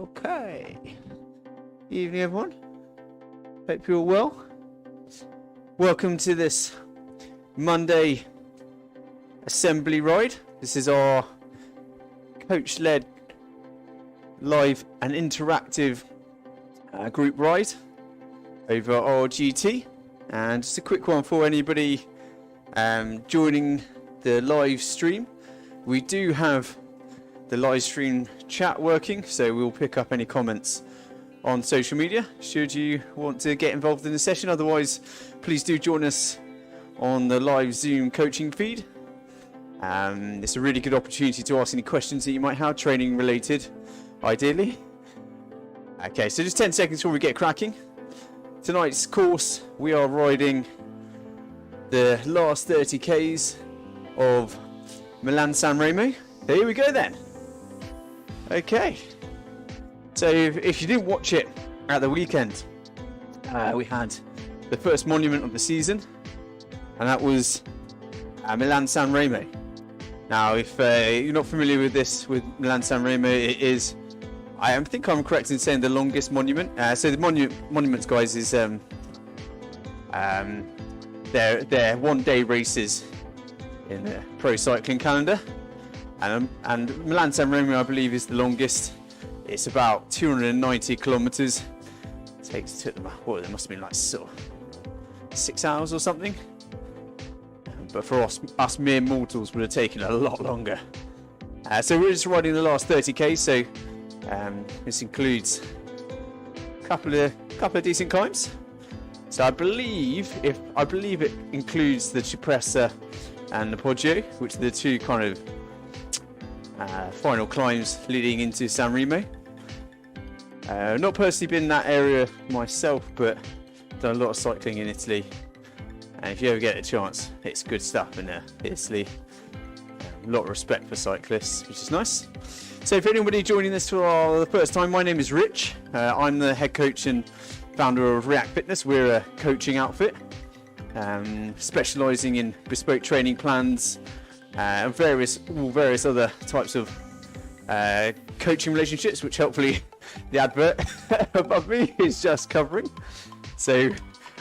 Okay. Evening, everyone. Hope you're all well. Welcome to this Monday assembly ride. This is our coach-led, live and interactive group ride over RGT. And just a quick one for anybody joining the live stream. We do have the live stream chat working, so we'll pick up any comments on social media should you want to get involved in the session. Otherwise, please do join us on the live Zoom coaching feed. It's a really good opportunity to ask any questions that you might have, training related, ideally. Okay, so just 10 seconds before we get cracking. Tonight's course, we are riding the last 30 Ks of Milan-San Remo. So here we go then. Okay, so if you didn't watch it at the weekend, we had the first monument of the season, and that was Milan-San Remo. Now, if you're not familiar with this, with Milan-San Remo, it is, I think I'm correct in saying, the longest monument. So the monuments, guys, is they're one-day races in the pro cycling calendar. And Milan-San Remo, I believe, is the longest. It's about 290 kilometers. Took them, what, it must have been like sort of 6 hours or something. But for us mere mortals, would have taken a lot longer. So we're just riding the last 30k. So this includes a couple of decent climbs. So I believe it includes the Cipressa and the Poggio, which are the two kind of final climbs leading into San Remo. Not personally been in that area myself, but done a lot of cycling in Italy. And if you ever get a chance, it's good stuff in Italy. A lot of respect for cyclists, which is nice. So if anybody joining this for the first time, my name is Rich. I'm the head coach and founder of RIAK Fitness. We're a coaching outfit, specialising in bespoke training plans, and various other types of coaching relationships, which hopefully the advert above me is just covering. So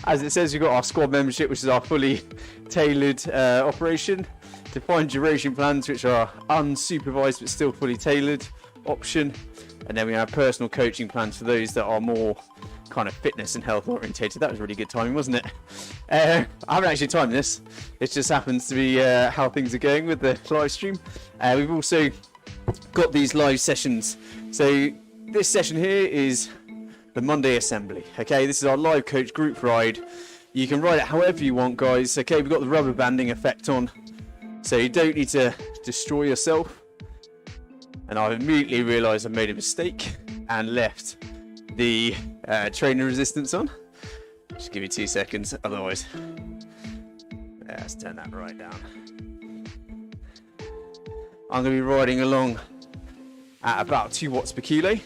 as it says, we've got our squad membership, which is our fully tailored operation, defined duration plans, which are unsupervised but still fully tailored option, and then we have personal coaching plans for those that are more kind of fitness and health orientated. That was really good timing, wasn't it? I haven't actually timed this. It just happens to be how things are going with the live stream. We've also got these live sessions. So this session here is the Monday assembly. Okay, this is our live coach group ride. You can ride it however you want, guys. Okay, we've got the rubber banding effect on, so you don't need to destroy yourself. And I've immediately realised I made a mistake and left the trainer resistance on. Just give me 2 seconds, otherwise let's turn that right down. I'm going to be riding along at about 2 watts per kilo,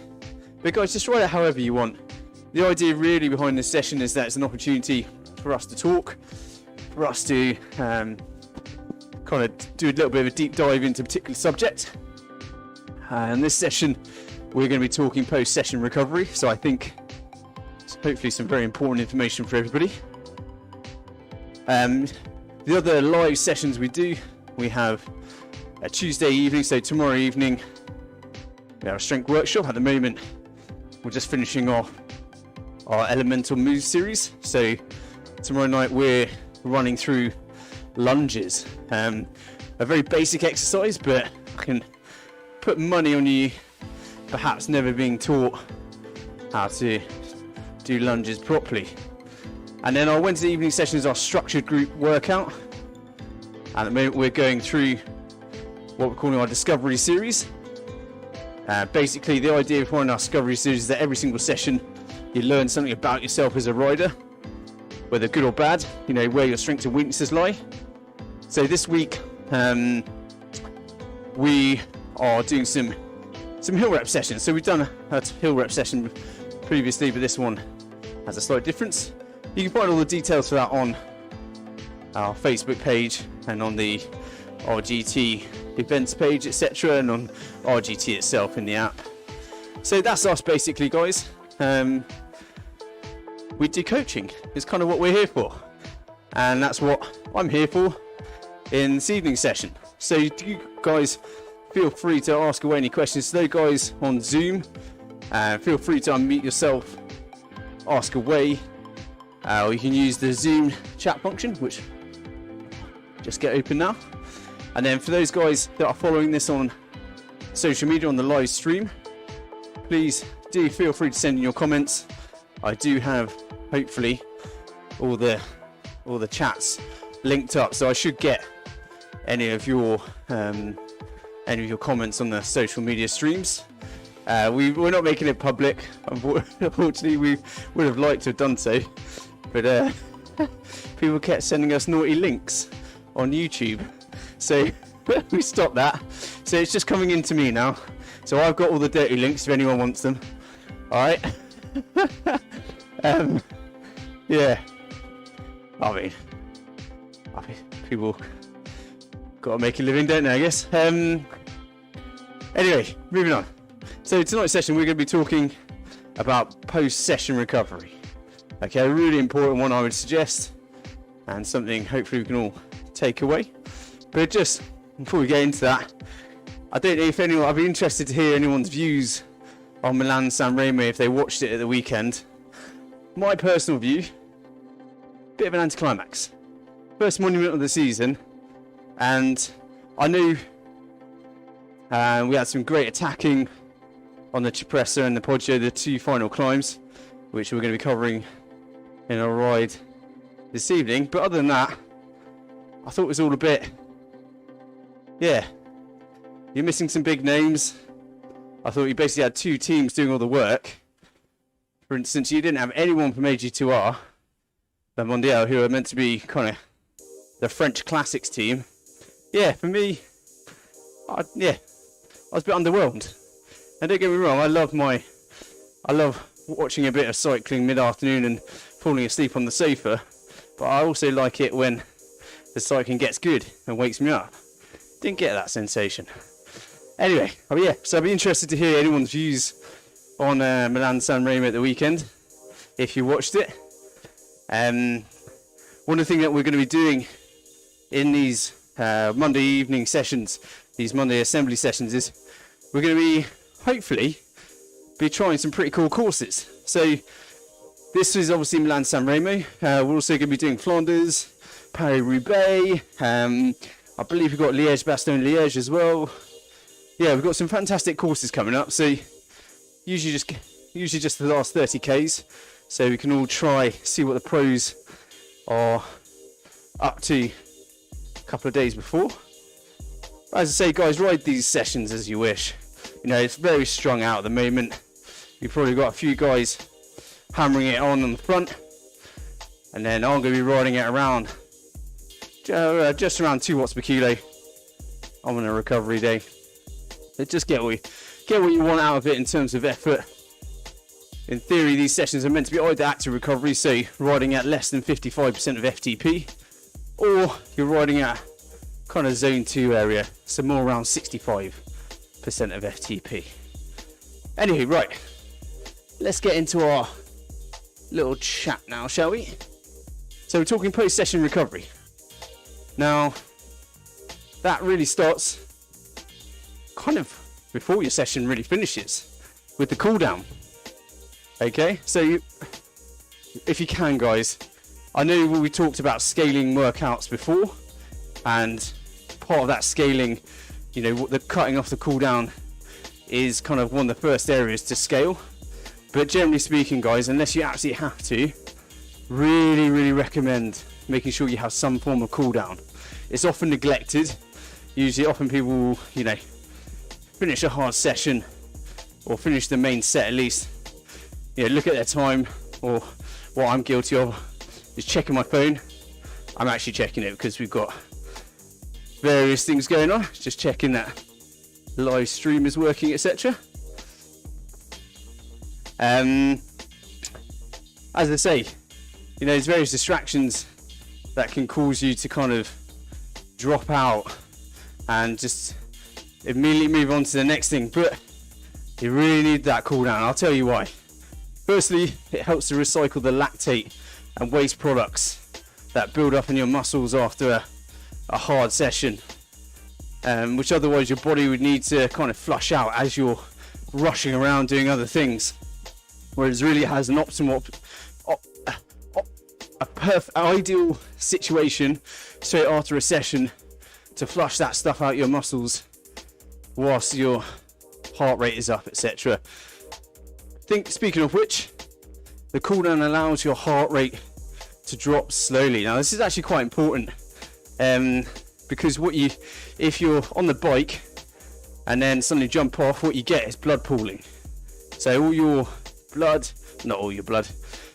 but guys, just ride it however you want. The idea really behind this session is that it's an opportunity for us to talk, for us to kind of do a little bit of a deep dive into a particular subject. And this session we're going to be talking post-session recovery, so I think it's hopefully some very important information for everybody. The other live sessions we have a Tuesday evening, so tomorrow evening we have a strength workshop. At the moment we're just finishing off our elemental moves series, so tomorrow night we're running through lunges, a very basic exercise, but I can put money on you perhaps never being taught how to do lunges properly. And then our Wednesday evening session is our structured group workout. At the moment we're going through what we're calling our discovery series. Basically the idea behind our discovery series is that every single session you learn something about yourself as a rider, whether good or bad, you know, where your strengths and weaknesses lie. So this week we are doing some hill rep sessions. So we've done a hill rep session previously, but this one has a slight difference. You can find all the details for that on our Facebook page and on the RGT events page, etc., and on RGT itself in the app. So that's us basically, guys. We do coaching. It's kind of what we're here for. And that's what I'm here for in this evening session. So you guys feel free to ask away any questions. So those guys on Zoom, feel free to unmute yourself, ask away. Or you can use the Zoom chat function, which just get open now. And then for those guys that are following this on social media on the live stream, please do feel free to send in your comments. I do have hopefully all the chats linked up, so I should get any of your comments on the social media streams. We're not making it public. Unfortunately, we would have liked to have done so, but people kept sending us naughty links on YouTube, so we stopped that. So it's just coming into me now. So I've got all the dirty links if anyone wants them. All right. Yeah. I mean, people got to make a living, don't they? I guess. Anyway, moving on. So tonight's session, we're going to be talking about post-session recovery. Okay, a really important one, I would suggest, and something hopefully we can all take away. But just before we get into that, I don't know if anyone, I'd be interested to hear anyone's views on Milan-San Remo if they watched it at the weekend. My personal view, bit of an anticlimax. First monument of the season, and I knew we had some great attacking on the Cipressa and the Poggio, the two final climbs, which we're going to be covering in our ride this evening. But other than that, I thought it was all a bit, yeah, you're missing some big names. I thought you basically had two teams doing all the work. For instance, you didn't have anyone from AG2R, the Mondial, who are meant to be kind of the French classics team. Yeah, for me, I was a bit underwhelmed. And don't get me wrong, I love watching a bit of cycling mid-afternoon and falling asleep on the sofa, but I also like it when the cycling gets good and wakes me up. Didn't get that sensation. Anyway, so I'd be interested to hear anyone's views on Milan-San Remo at the weekend, if you watched it. One of the things that we're going to be doing in these Monday evening sessions, these Monday assembly sessions, is we're going to be, hopefully, trying some pretty cool courses. So this is obviously Milan-San Remo. We're also going to be doing Flanders, Paris-Roubaix. I believe we've got Liège-Bastogne-Liège as well. Yeah, we've got some fantastic courses coming up. So usually just the last 30 Ks. So we can all see what the pros are up to a couple of days before. As I say, guys, ride these sessions as you wish. You know, it's very strung out at the moment. You've probably got a few guys hammering it on the front, and then I'm going to be riding it around just around 2 watts per kilo on a recovery day. So just get what you want out of it in terms of effort. In theory, these sessions are meant to be either active recovery, so riding at less than 55% of FTP, or you're riding at kind of zone 2 area, so more around 65% of FTP. Anyway, right, let's get into our little chat now, shall we? So we're talking post-session recovery. Now, that really starts kind of before your session really finishes, with the cool down. Okay, so if you can, guys, I know we talked about scaling workouts before, and part of that scaling, you know, the cutting off the cool down is kind of one of the first areas to scale. But generally speaking, guys, unless you absolutely have to, really recommend making sure you have some form of cool down. It's often neglected. Often people will, you know, finish a hard session or finish the main set at least, you know, look at their time, or what I'm guilty of is checking my phone. I'm actually checking it because we've got various things going on, just checking that live stream is working, etc. As I say, you know, there's various distractions that can cause you to kind of drop out and just immediately move on to the next thing. But You really need that cool down. I'll tell you why. Firstly, it helps to recycle the lactate and waste products that build up in your muscles after a hard session, which otherwise your body would need to kind of flush out as you're rushing around doing other things. Whereas it really has an optimal, ideal situation straight after a session to flush that stuff out your muscles whilst your heart rate is up, etc. Speaking of which, the cool down allows your heart rate to drop slowly. Now this is actually quite important, because if you're on the bike and then suddenly jump off, what you get is blood pooling. So all your blood, not all your blood,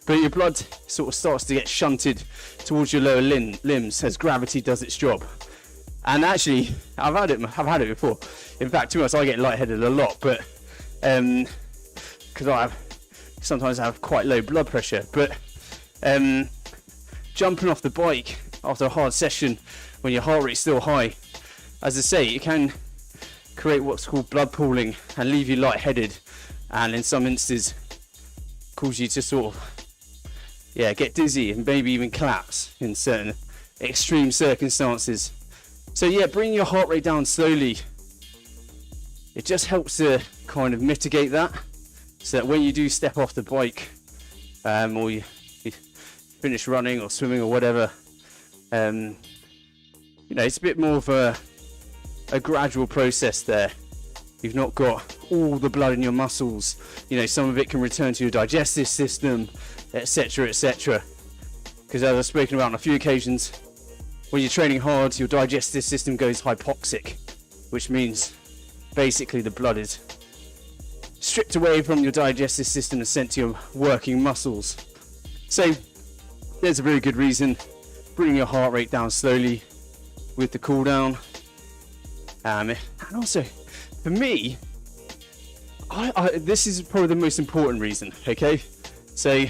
but your blood sort of starts to get shunted towards your lower limbs as gravity does its job. And actually, I've had it before. In fact, to be honest, I get lightheaded a lot, but because I sometimes have quite low blood pressure. But jumping off the bike after a hard session when your heart rate's still high, as I say, it can create what's called blood pooling and leave you lightheaded, and in some instances cause you to sort of get dizzy and maybe even collapse in certain extreme circumstances. So bring your heart rate down slowly. It just helps to kind of mitigate that, so that when you do step off the bike, or you finish running or swimming or whatever, it's a bit more of a gradual process there. You've not got all the blood in your muscles. Some of it can return to your digestive system, etc., etc. Because as I've spoken about on a few occasions, when you're training hard, your digestive system goes hypoxic, which means basically the blood is stripped away from your digestive system and sent to your working muscles. So there's a very good reason. Bring your heart rate down slowly with the cool down. And also, for me, this is probably the most important reason, okay? So,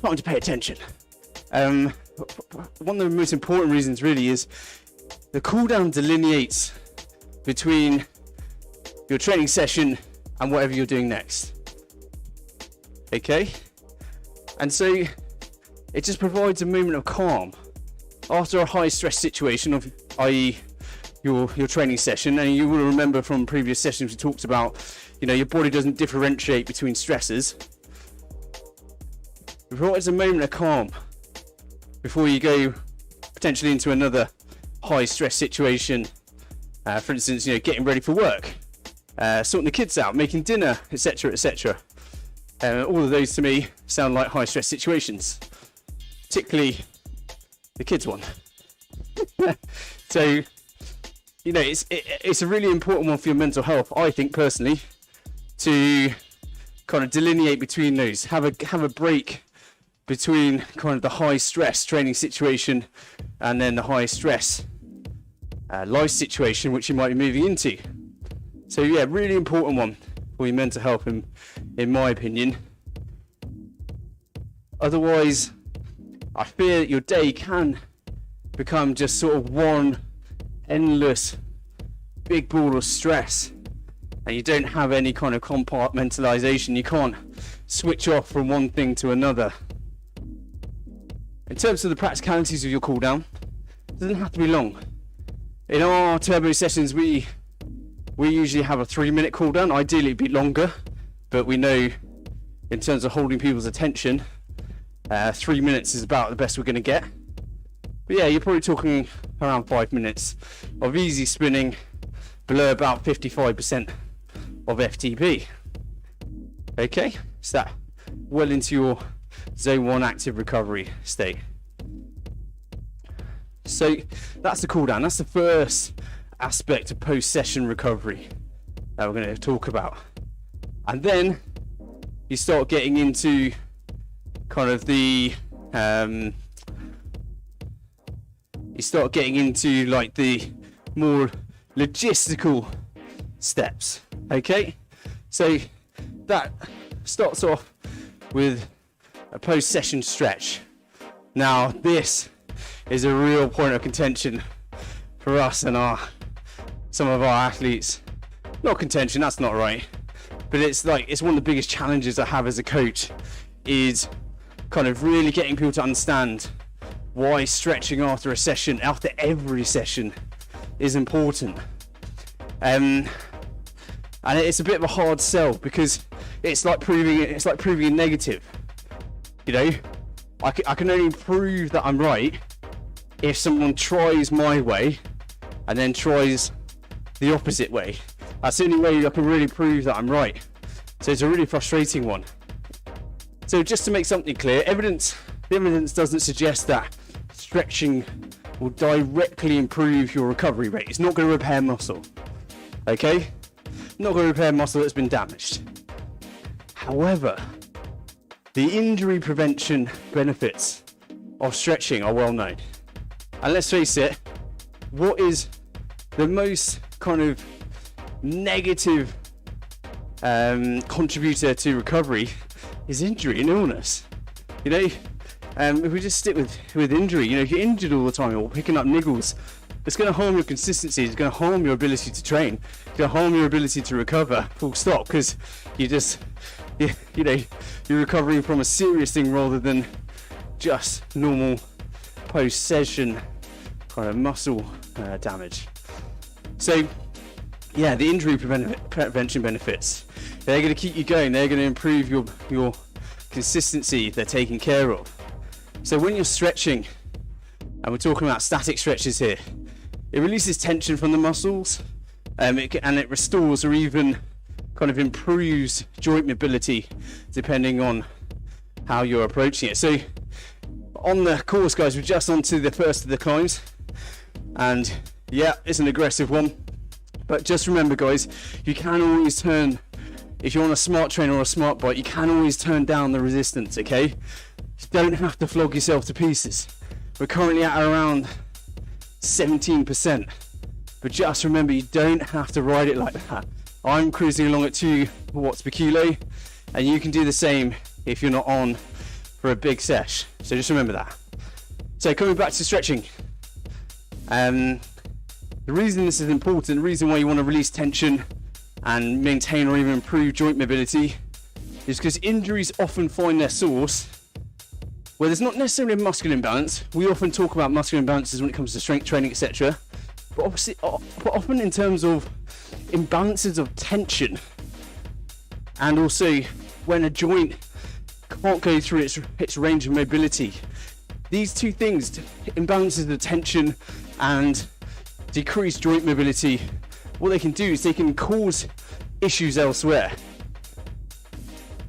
time to pay attention. One of the most important reasons really is the cool down delineates between your training session and whatever you're doing next. Okay? And so it just provides a moment of calm after a high stress situation, i.e. your training session. And you will remember from previous sessions we talked about, your body doesn't differentiate between stresses. It provides a moment of calm before you go potentially into another high stress situation. For instance, getting ready for work, sorting the kids out, making dinner, etc., etc. All of those to me sound like high stress situations, particularly the kids one. So, it's a really important one for your mental health, I think personally, to kind of delineate between those. Have a break between kind of the high stress training situation and then the high stress life situation which you might be moving into. So really important one for your mental health in my opinion. Otherwise, I fear that your day can become just sort of one endless big ball of stress, and you don't have any kind of compartmentalization. You can't switch off from one thing to another. In terms of the practicalities of your cool down, it doesn't have to be long. In our turbo sessions, we usually have a 3-minute cool down. Ideally it'd be longer, but we know in terms of holding people's attention, 3 minutes is about the best we're going to get. But you're probably talking around 5 minutes of easy spinning below about 55% of FTP. Okay, so that well into your zone 1 active recovery state. So that's the cool down. That's the first aspect of post-session recovery that we're going to talk about. And then you start getting into kind of the like the more logistical steps. Okay, so that starts off with a post-session stretch. Now this is a real point of contention for us and some of our athletes. not contention, that's not right, but it's like, it's one of the biggest challenges I have as a coach, is kind of really getting people to understand why stretching after a session, after every session, is important. And it's a bit of a hard sell, because it's like proving a negative. You know, I can only prove that I'm right if someone tries my way and then tries the opposite way. That's the only way I can really prove that I'm right. So it's a really frustrating one. So just to make something clear, the evidence doesn't suggest that stretching will directly improve your recovery rate. It's not going to repair muscle. Okay? Not going to repair muscle that's been damaged. However, the injury prevention benefits of stretching are well known. And let's face it, what is the most kind of negative contributor to recovery is injury and illness. You know, if we just stick with injury, you know, if you're injured all the time or picking up niggles, it's going to harm your consistency, it's going to harm your ability to train, it's going to harm your ability to recover, full stop, because you're recovering from a serious thing rather than just normal post-session kind of muscle damage. So yeah, the injury prevention benefits, they're going to keep you going, they're going to improve your consistency, they're taken care of. So when you're stretching, and we're talking about static stretches here, it releases tension from the muscles, and it restores or even kind of improves joint mobility depending on how you're approaching it. So on the course, guys, we're just onto the first of the climbs, and yeah, it's an aggressive one, but just remember, guys, you can always turn, if you're on a smart trainer or a smart bike, you can always turn down the resistance, okay? You don't have to flog yourself to pieces. We're currently at around 17%, but just remember, you don't have to ride it like that. I'm cruising along at 2 watts per kilo, and you can do the same if you're not on for a big sesh. So just remember that. So coming back to stretching, the reason this is important, the reason why you want to release tension and maintain or even improve joint mobility, is because injuries often find their source where there's not necessarily a muscular imbalance. We often talk about muscular imbalances when it comes to strength training, etc. But often in terms of imbalances of tension, and also when a joint can't go through its range of mobility. These two things, imbalances of tension and decreased joint mobility, what they can do is they can cause issues elsewhere.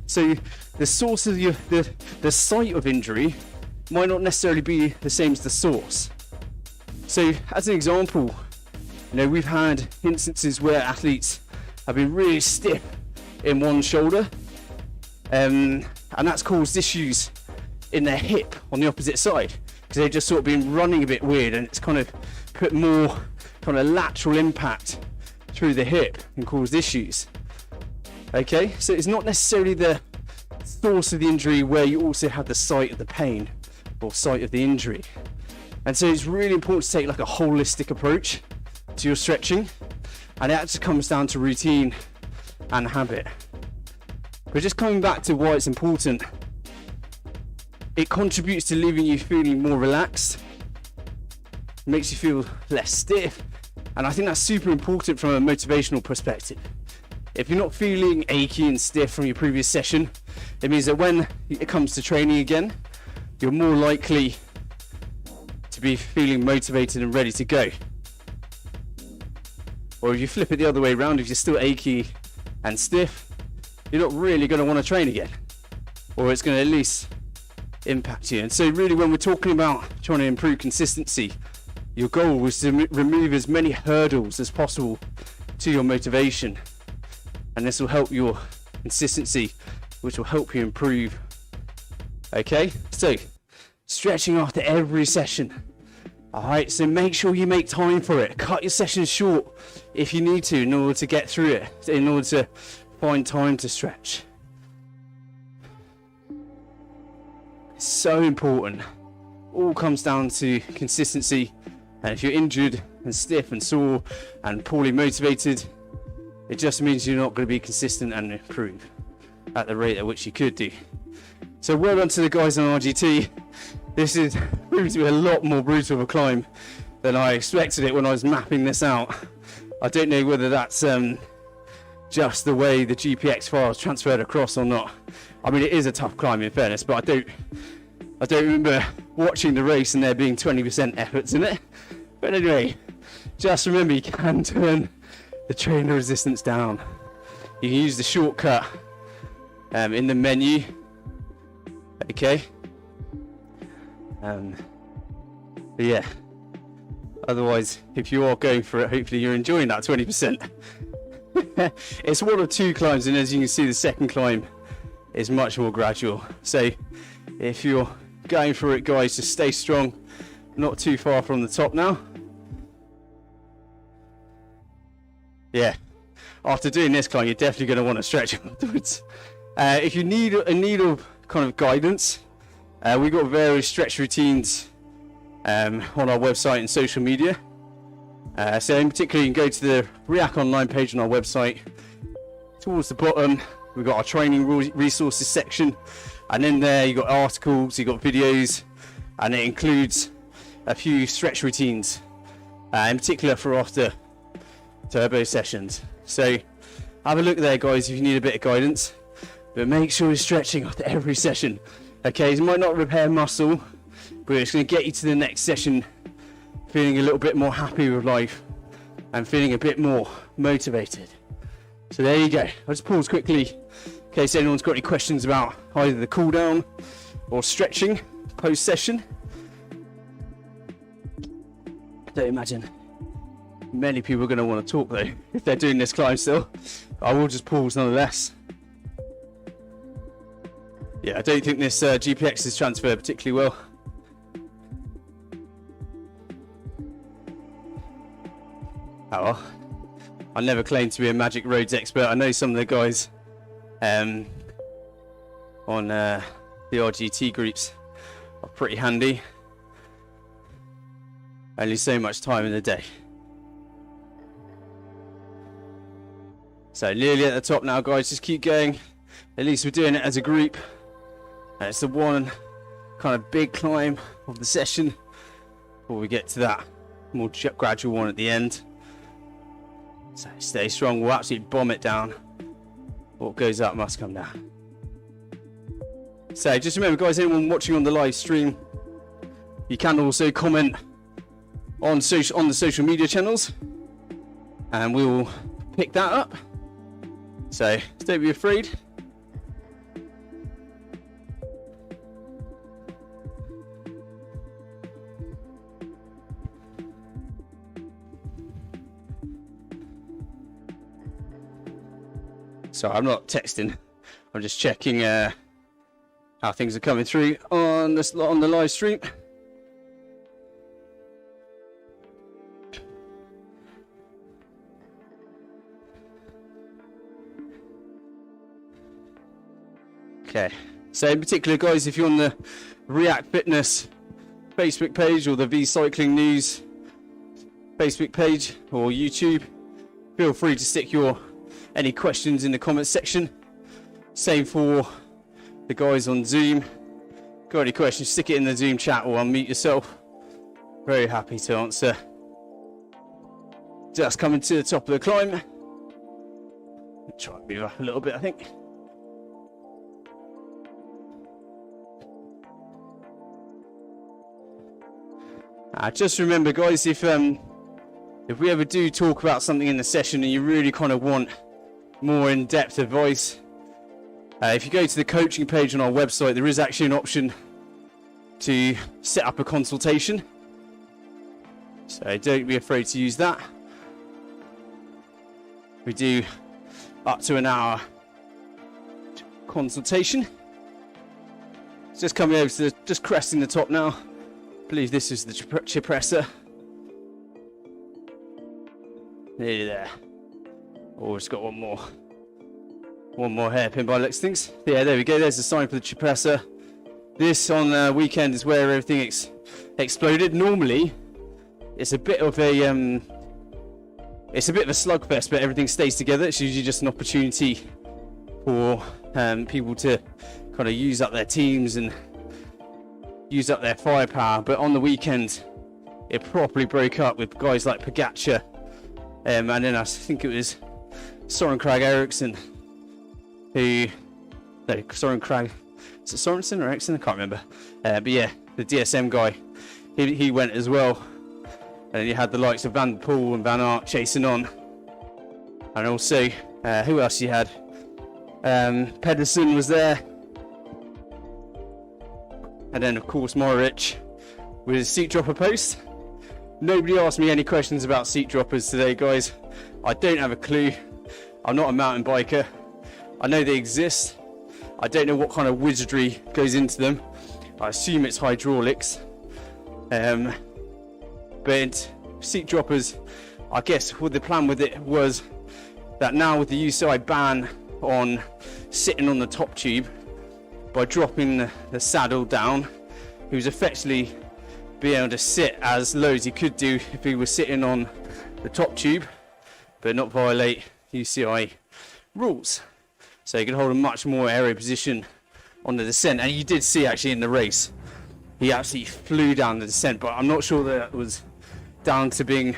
So the source of the site of injury might not necessarily be the same as the source. So as an example, you know, we've had instances where athletes have been really stiff in one shoulder, and that's caused issues in their hip on the opposite side, because they've just sort of been running a bit weird, and it's kind of put more kind of lateral impact through the hip and caused issues. Okay, so it's not necessarily the source of the injury where you also have the site of the pain or site of the injury. And so it's really important to take like a holistic approach to your stretching, and it actually comes down to routine and habit. But just coming back to why it's important, it contributes to leaving you feeling more relaxed, makes you feel less stiff, and I think that's super important from a motivational perspective. If you're not feeling achy and stiff from your previous session, it means that when it comes to training again, you're more likely to be feeling motivated and ready to go. Or if you flip it the other way around, if you're still achy and stiff, you're not really going to want to train again, or it's going to at least impact you. And so really, when we're talking about trying to improve consistency, your goal was to remove as many hurdles as possible to your motivation, and this will help your consistency, which will help you improve. Okay, so stretching after every session. Alright, so make sure you make time for it. Cut your sessions short if you need to in order to get through it, in order to find time to stretch. It's so important. All comes down to consistency, and if you're injured and stiff and sore and poorly motivated, It just means you're not going to be consistent and improve at the rate at which you could do. So well done to the guys on RGT. This is proved to be a lot more brutal of a climb than I expected it when I was mapping this out. I don't know whether that's just the way the GPX files transferred across or not. I mean, it is a tough climb in fairness, but I don't remember watching the race and there being 20% efforts in it. But anyway, just remember you can turn the trainer resistance down. You can use the shortcut in the menu. Okay. But yeah. Otherwise, if you are going for it, hopefully you're enjoying that 20%. It's one of two climbs, and as you can see, the second climb is much more gradual. So if you're going for it, guys, just stay strong. Not too far from the top now. Yeah. After doing this climb, you're definitely going to want to stretch afterwards. If you need of kind of guidance, we've got various stretch routines on our website and social media. So in particular, you can go to the RIAK online page on our website. Towards the bottom, we've got our training resources section, and in there you've got articles, you've got videos, and it includes a few stretch routines, in particular for after turbo sessions. So have a look there, guys, if you need a bit of guidance, but make sure you're stretching after every session. Okay, it might not repair muscle, but it's going to get you to the next session feeling a little bit more happy with life and feeling a bit more motivated. So there you go. I'll just pause quickly in case anyone's got any questions about either the cool down or stretching post session. I don't imagine many people are going to want to talk though if they're doing this climb still. I will just pause nonetheless. Yeah, I don't think this GPX is transferred particularly well. Oh well. I never claimed to be a Magic Roads expert. I know some of the guys on the RGT groups are pretty handy. Only so much time in the day. So nearly at the top now, guys. Just keep going. At least we're doing it as a group. And it's the one kind of big climb of the session before we get to that more gradual one at the end. So stay strong. We'll absolutely bomb it down. What goes up must come down. So just remember, guys, anyone watching on the live stream, you can also comment on the social media channels, and we will pick that up. So don't be afraid. So I'm not texting, I'm just checking how things are coming through on the live stream. Okay, so in particular, guys, if you're on the RIAK Fitness Facebook page or the VCycling News Facebook page or YouTube, feel free to stick your any questions in the comments section. Same for the guys on Zoom. Got any questions, stick it in the Zoom chat or unmute yourself. Very happy to answer. Just coming to the top of the climb. Try and move up a little bit, I think. Just remember, guys, if we ever do talk about something in the session and you really kind of want more in-depth advice, if you go to the coaching page on our website, there is actually an option to set up a consultation. So don't be afraid to use that. We do up to an hour consultation. Just coming over to just cresting the top now. I believe this is the Cipressa. Nearly there. Oh, it's got one more hairpin by the looks of things. Yeah, there we go. There's the sign for the Cipressa. This on the weekend is where everything exploded. Normally, it's a bit of a it's a bit of a slugfest, but everything stays together. It's usually just an opportunity for people to kind of use up their teams and use up their firepower. But on the weekend, it properly broke up with guys like Pogacar, and then I think it was Soren Kragh Eriksson, Soren Kragh, is it Sorensen or Eriksson? I can't remember. But yeah, the DSM guy, he went as well. And you had the likes of Van der Poel and Van Aert chasing on. And also, who else you had? Pedersen was there. And then, of course, Mohoric with his seat dropper post. Nobody asked me any questions about seat droppers today, guys. I don't have a clue. I'm not a mountain biker. I know they exist. I don't know what kind of wizardry goes into them. I assume it's hydraulics. But seat droppers, I guess what the plan with it was that now with the UCI ban on sitting on the top tube, by dropping the saddle down, he was effectively being able to sit as low as he could do if he was sitting on the top tube, but not violate UCI rules. So he could hold a much more aero position on the descent. And you did see actually in the race, he absolutely flew down the descent, but I'm not sure that was down to being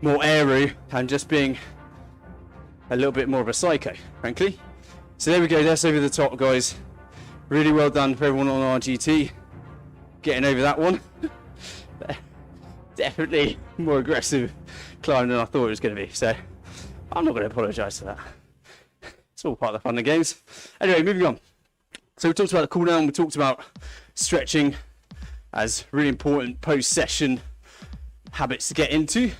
more aero and just being a little bit more of a psycho, frankly. So there we go, that's over the top, guys. Really well done for everyone on RGT getting over that one. Definitely more aggressive climb than I thought it was going to be, so I'm not going to apologise for that. It's all part of the fun of the games. Anyway, moving on. So we talked about the cool down, we talked about stretching as really important post-session habits to get into.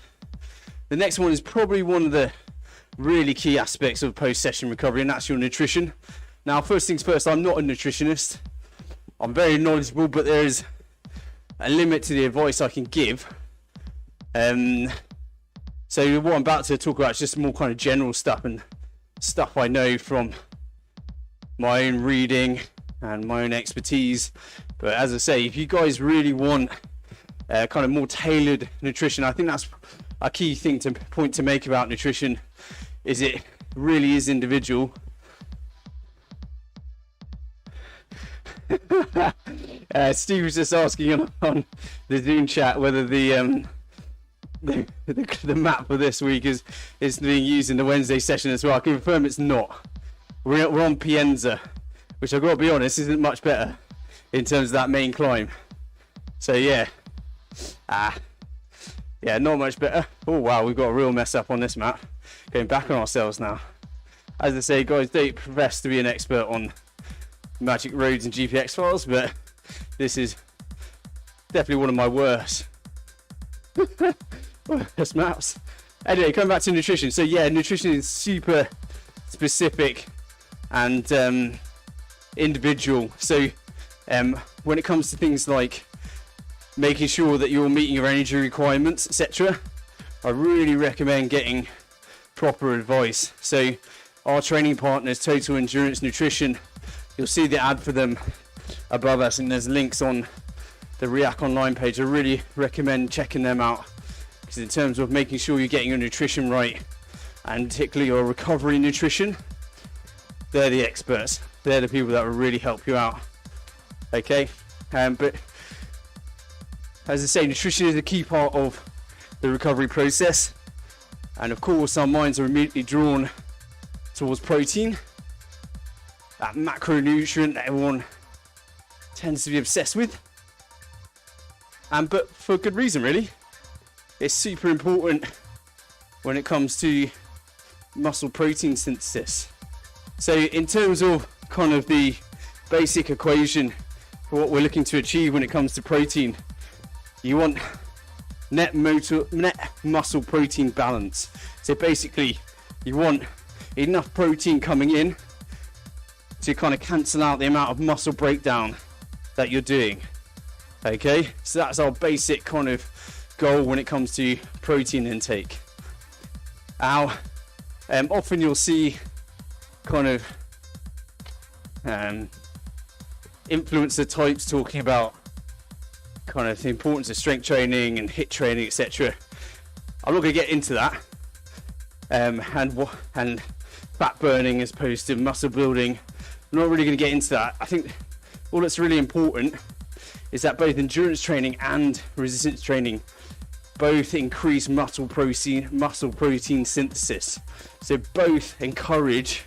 The next one is probably one of the really key aspects of post-session recovery, and that's your nutrition. Now, first things first, I'm not a nutritionist. I'm very knowledgeable, but there is a limit to the advice I can give. So what I'm about to talk about is just more kind of general stuff and stuff I know from my own reading and my own expertise. But as I say, if you guys really want kind of more tailored nutrition, I think that's a key thing to point to make about nutrition, is it really is individual. Steve was just asking on the Zoom chat whether the map for this week is being used in the Wednesday session as well. I can confirm it's not. We're on Pienza, which I've got to be honest isn't much better in terms of that main climb. So yeah, yeah, not much better. Oh wow, we've got a real mess up on this map. Going back on ourselves now. As I say, guys, don't profess to be an expert on magic roads and GPX files, but this is definitely one of my worst maps. Anyway, coming back to nutrition. So yeah, nutrition is super specific and individual. So when it comes to things like making sure that you're meeting your energy requirements, etc., I really recommend getting proper advice. So our training partners, Total Endurance Nutrition, you'll see the ad for them above us, and there's links on the RIAK online page. I really recommend checking them out, because in terms of making sure you're getting your nutrition right, and particularly your recovery nutrition, they're the experts. They're the people that will really help you out. Okay, but as I say, nutrition is a key part of the recovery process, and of course our minds are immediately drawn towards protein, that macronutrient that everyone tends to be obsessed with, but for good reason really. It's super important when it comes to muscle protein synthesis. So in terms of kind of the basic equation for what we're looking to achieve when it comes to protein, you want net muscle protein balance. So basically you want enough protein coming in to kind of cancel out the amount of muscle breakdown that you're doing. Okay, so that's our basic kind of goal when it comes to protein intake. Now, often you'll see kind of influencer types talking about kind of the importance of strength training and HIIT training, etc. I'm not going to get into that, and fat burning as opposed to muscle building. I'm not really going to get into that. I think all that's really important is that both endurance training and resistance training both increase muscle protein synthesis. So both encourage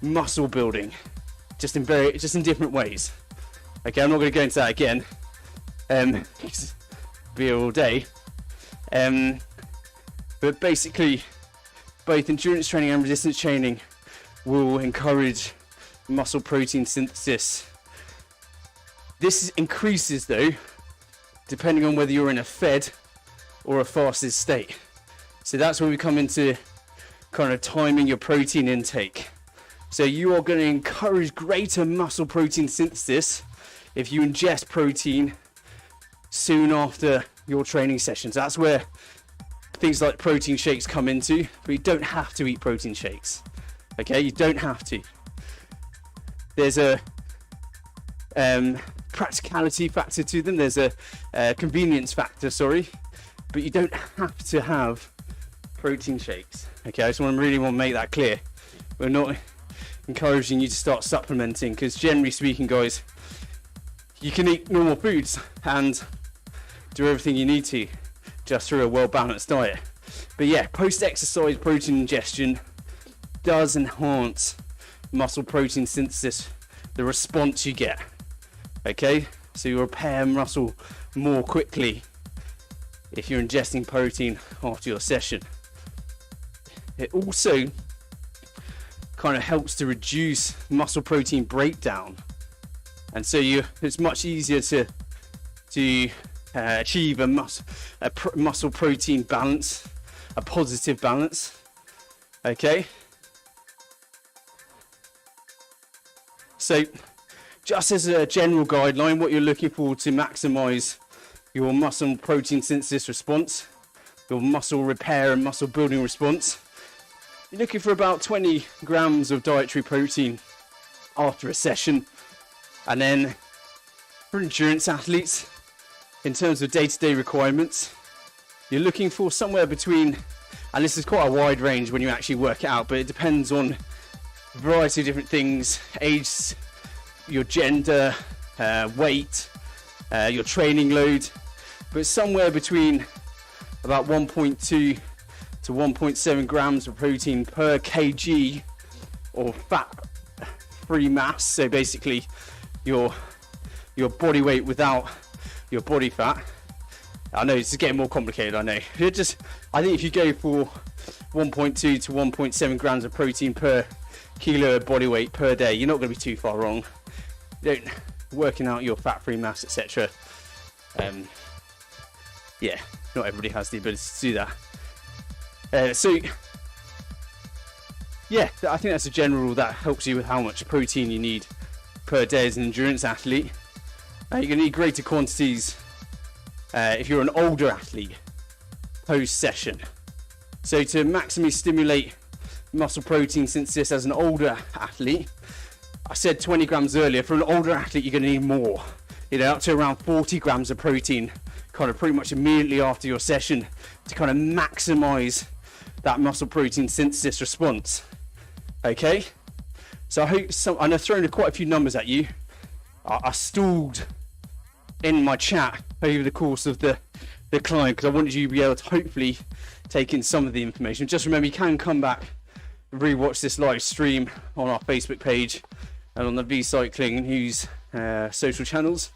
muscle building, just in different ways. Okay, I'm not going to go into that again. Be here all day. But basically, both endurance training and resistance training will encourage muscle protein synthesis. This increases though, depending on whether you're in a fed or a fasted state. So that's where we come into kind of timing your protein intake. So you are going to encourage greater muscle protein synthesis if you ingest protein soon after your training sessions. That's where things like protein shakes come into, but you don't have to eat protein shakes. Okay, you don't have to. There's a practicality factor to them. There's a convenience factor, but you don't have to have protein shakes. Okay, I just really want to make that clear. We're not encouraging you to start supplementing, because generally speaking, guys, you can eat normal foods and do everything you need to just through a well-balanced diet. But yeah, post-exercise protein ingestion does enhance muscle protein synthesis, the response you get. Okay, so you repair muscle more quickly if you're ingesting protein after your session. It also kind of helps to reduce muscle protein breakdown, and so it's much easier to achieve a muscle protein balance, a positive balance. Okay, so just as a general guideline, what you're looking for to maximize your muscle protein synthesis response, your muscle repair and muscle building response, you're looking for about 20 grams of dietary protein after a session. And then for endurance athletes, in terms of day-to-day requirements, you're looking for somewhere between, and this is quite a wide range when you actually work it out, but it depends on a variety of different things: age, your gender, weight, your training load, but somewhere between about 1.2 to 1.7 grams of protein per kg or fat-free mass. So basically your body weight without your body fat. I know it's getting more complicated, I know. I think if you go for 1.2 to 1.7 grams of protein per kilo of body weight per day, you're not going to be too far wrong. Working out your fat-free mass, etc. Yeah, not everybody has the ability to do that. So yeah, I think that's a general rule that helps you with how much protein you need per day as an endurance athlete. You're going to need greater quantities if you're an older athlete post-session. So to maximally stimulate muscle protein synthesis as an older athlete, I said 20 grams earlier. For an older athlete, you're going to need more, up to around 40 grams of protein kind of pretty much immediately after your session to kind of maximize that muscle protein synthesis response. Okay, so I hope and I've thrown quite a few numbers at you. I stalled in my chat over the course of the climb because I wanted you to be able to hopefully take in some of the information. Just remember, you can come back and rewatch this live stream on our Facebook page and on the VCycling news social channels.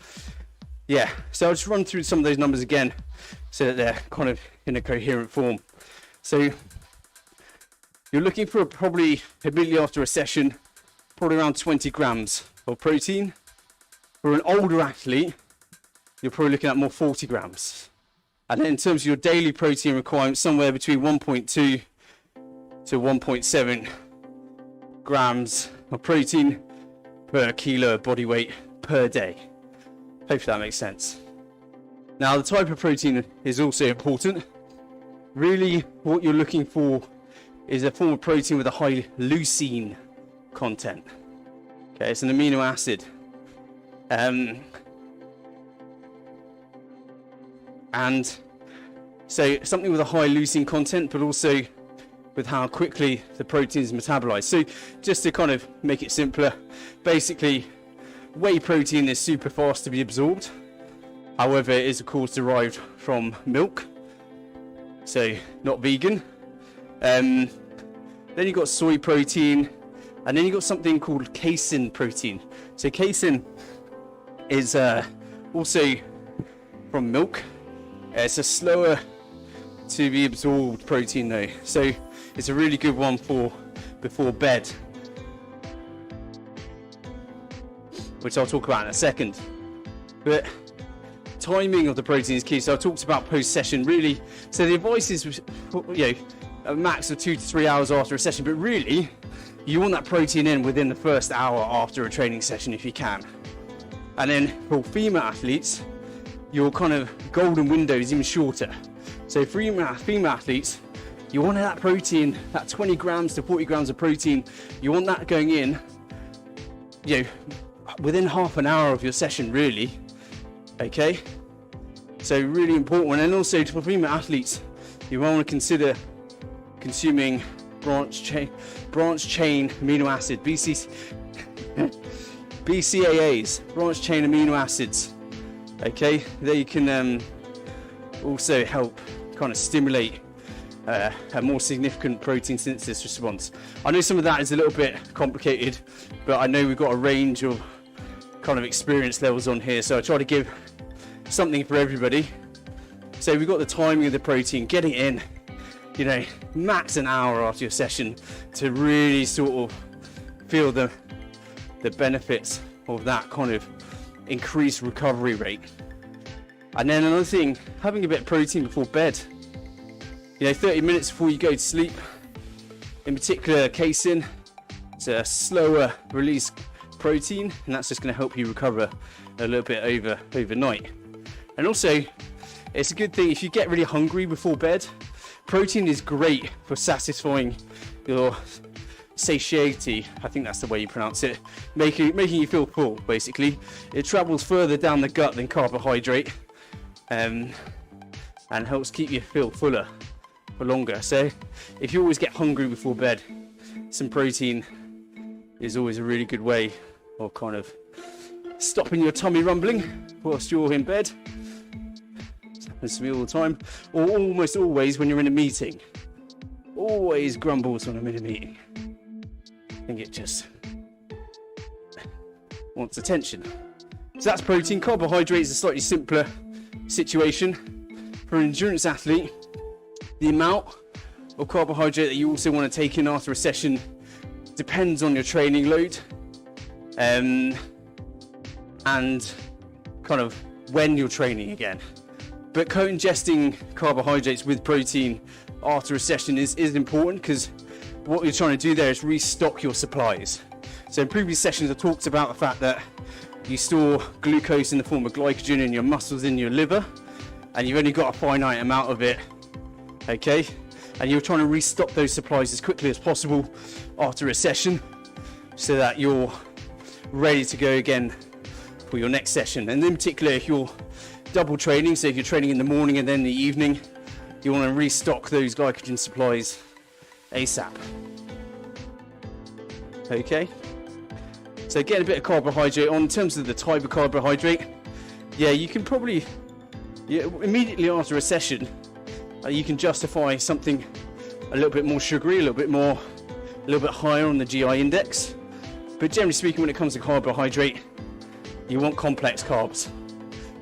Yeah, so I'll just run through some of those numbers again so that they're kind of in a coherent form. So you're looking for probably immediately after a session, probably around 20 grams of protein. For an older athlete, you're probably looking at more 40 grams. And then in terms of your daily protein requirements, somewhere between 1.2 to 1.7 grams of protein per kilo of body weight per day. Hopefully that makes sense. Now, the type of protein is also important. Really, what you're looking for is a form of protein with a high leucine content. Okay, it's an amino acid. And So something with a high leucine content, but also with how quickly the protein is metabolized. So just to kind of make it simpler, basically whey protein is super fast to be absorbed. However, it is of course derived from milk, so not vegan. Then you've got soy protein, and then you've got something called casein protein. So casein is also from milk. It's a slower to be absorbed protein though, so it's a really good one for before bed, which I'll talk about in a second. But timing of the protein is key. So I talked about post-session really. So the advice is, a max of 2 to 3 hours after a session, but really you want that protein in within the first hour after a training session if you can. And then for female athletes, your kind of golden window is even shorter. So for female athletes, you want that protein, that 20 grams to 40 grams of protein, you want that going in, within half an hour of your session really. Okay, so really important. And also for female athletes, you want to consider consuming branched chain amino acid, BCAAs, branched chain amino acids. Okay, they can also help kind of stimulate a more significant protein synthesis response. I know some of that is a little bit complicated, but I know we've got a range of kind of experience levels on here, so I try to give something for everybody. So we've got the timing of the protein, getting it in, max an hour after your session to really sort of feel the benefits of that kind of increased recovery rate. And then another thing, having a bit of protein before bed, 30 minutes before you go to sleep. In particular, casein, it's a slower release protein, and that's just going to help you recover a little bit overnight. And also, it's a good thing if you get really hungry before bed. Protein is great for satisfying your satiety, I think that's the way you pronounce it, making you feel full. Basically, it travels further down the gut than carbohydrate, and helps keep you feel fuller for longer. So if you always get hungry before bed, some protein is always a really good way of kind of stopping your tummy rumbling whilst you're in bed. This happens to me all the time, or almost always when you're in a meeting. Always grumbles when I'm in a meeting. I think it just wants attention. So that's protein. Carbohydrates is a slightly simpler situation. For an endurance athlete, the amount of carbohydrate that you also want to take in after a session depends on your training load, and kind of when you're training again. But co-ingesting carbohydrates with protein after a session is important, because what you're trying to do there is restock your supplies. So in previous sessions I talked about the fact that you store glucose in the form of glycogen in your muscles, in your liver, and you've only got a finite amount of it, okay? And you're trying to restock those supplies as quickly as possible after a session so that you're ready to go again for your next session. And in particular, if you're double training, so if you're training in the morning and then in the evening, you want to restock those glycogen supplies ASAP. Okay? So get a bit of carbohydrate on. In terms of the type of carbohydrate, you can probably, immediately after a session, you can justify something a little bit more sugary, a little bit higher on the GI index. But generally speaking, when it comes to carbohydrate, you want complex carbs.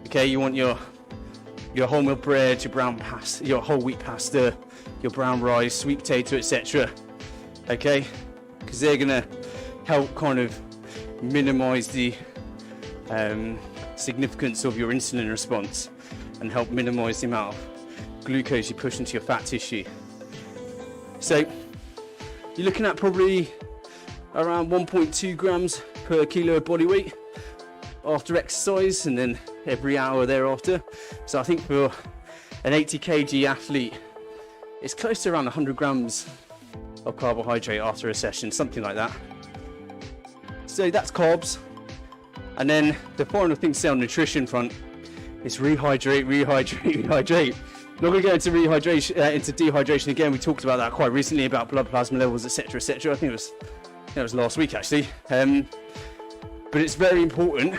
Okay, you want your wholemeal bread, your brown pasta, your whole wheat pasta, your brown rice, sweet potato, etc. Okay, because they're gonna help kind of minimize the significance of your insulin response and help minimize the amount of glucose you push into your fat tissue. So you're looking at probably around 1.2 grams per kilo of body weight after exercise, and then every hour thereafter. So I think for an 80 kg athlete, it's close to around 100 grams of carbohydrate after a session, something like that. So that's carbs. And then the final thing to say on the nutrition front is rehydrate. Not going to go into rehydration, into dehydration again. We talked about that quite recently, about blood plasma levels, etc., etc. I think it was last week actually. But it's very important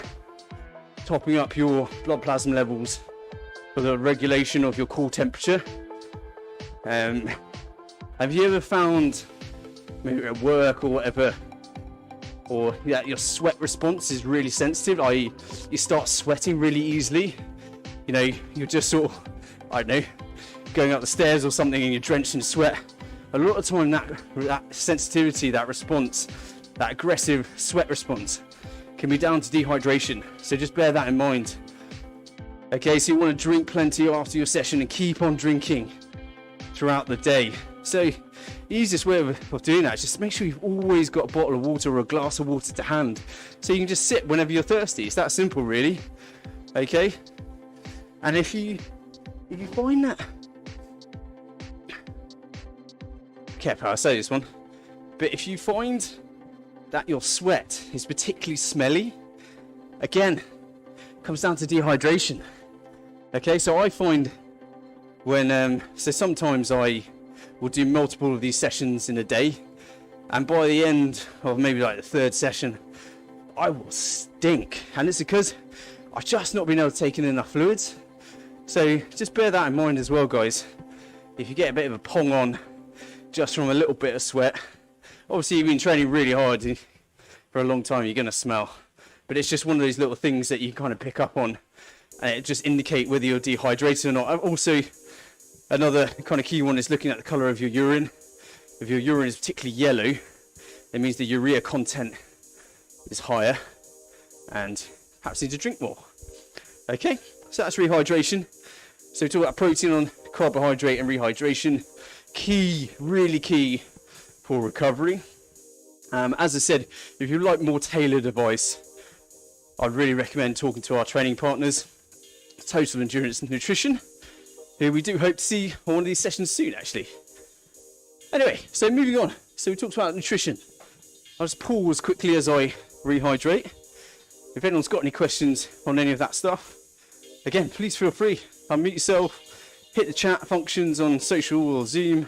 topping up your blood plasma levels for the regulation of your core temperature. Have you ever found, maybe at work or whatever, or yeah, your sweat response is really sensitive, i.e. you start sweating really easily? You know, you're just sort of, I don't know, going up the stairs or something and you're drenched in sweat. A lot of time that sensitivity, that response, that aggressive sweat response can be down to dehydration. So just bear that in mind. Okay, so you want to drink plenty after your session and keep on drinking throughout the day. So the easiest way of doing that is just make sure you've always got a bottle of water or a glass of water to hand, so you can just sip whenever you're thirsty. It's that simple, really. Okay, and if you find that, careful how I say this one, but if you find that your sweat is particularly smelly, again, it comes down to dehydration. Okay, so I find when so sometimes I will do multiple of these sessions in a day, and by the end of maybe like the third session I will stink, and it's because I've just not been able to take in enough fluids. So just bear that in mind as well, guys. If you get a bit of a pong on just from a little bit of sweat, obviously you've been training really hard for a long time, you're going to smell, but it's just one of those little things that you kind of pick up on, and it just indicate whether you're dehydrated or not. Also, another kind of key one is looking at the colour of your urine. If your urine is particularly yellow, it means the urea content is higher and perhaps need to drink more. Okay, so that's rehydration. So we talk about protein on carbohydrate and rehydration. Key, really key for recovery. As I said, if you'd like more tailored advice, I'd really recommend talking to our training partners, Total Endurance Nutrition, who we do hope to see on one of these sessions soon, actually. Anyway, so moving on. So we talked about nutrition. I'll just pause quickly as I rehydrate. If anyone's got any questions on any of that stuff, again, please feel free. Unmute yourself, hit the chat functions on social or Zoom.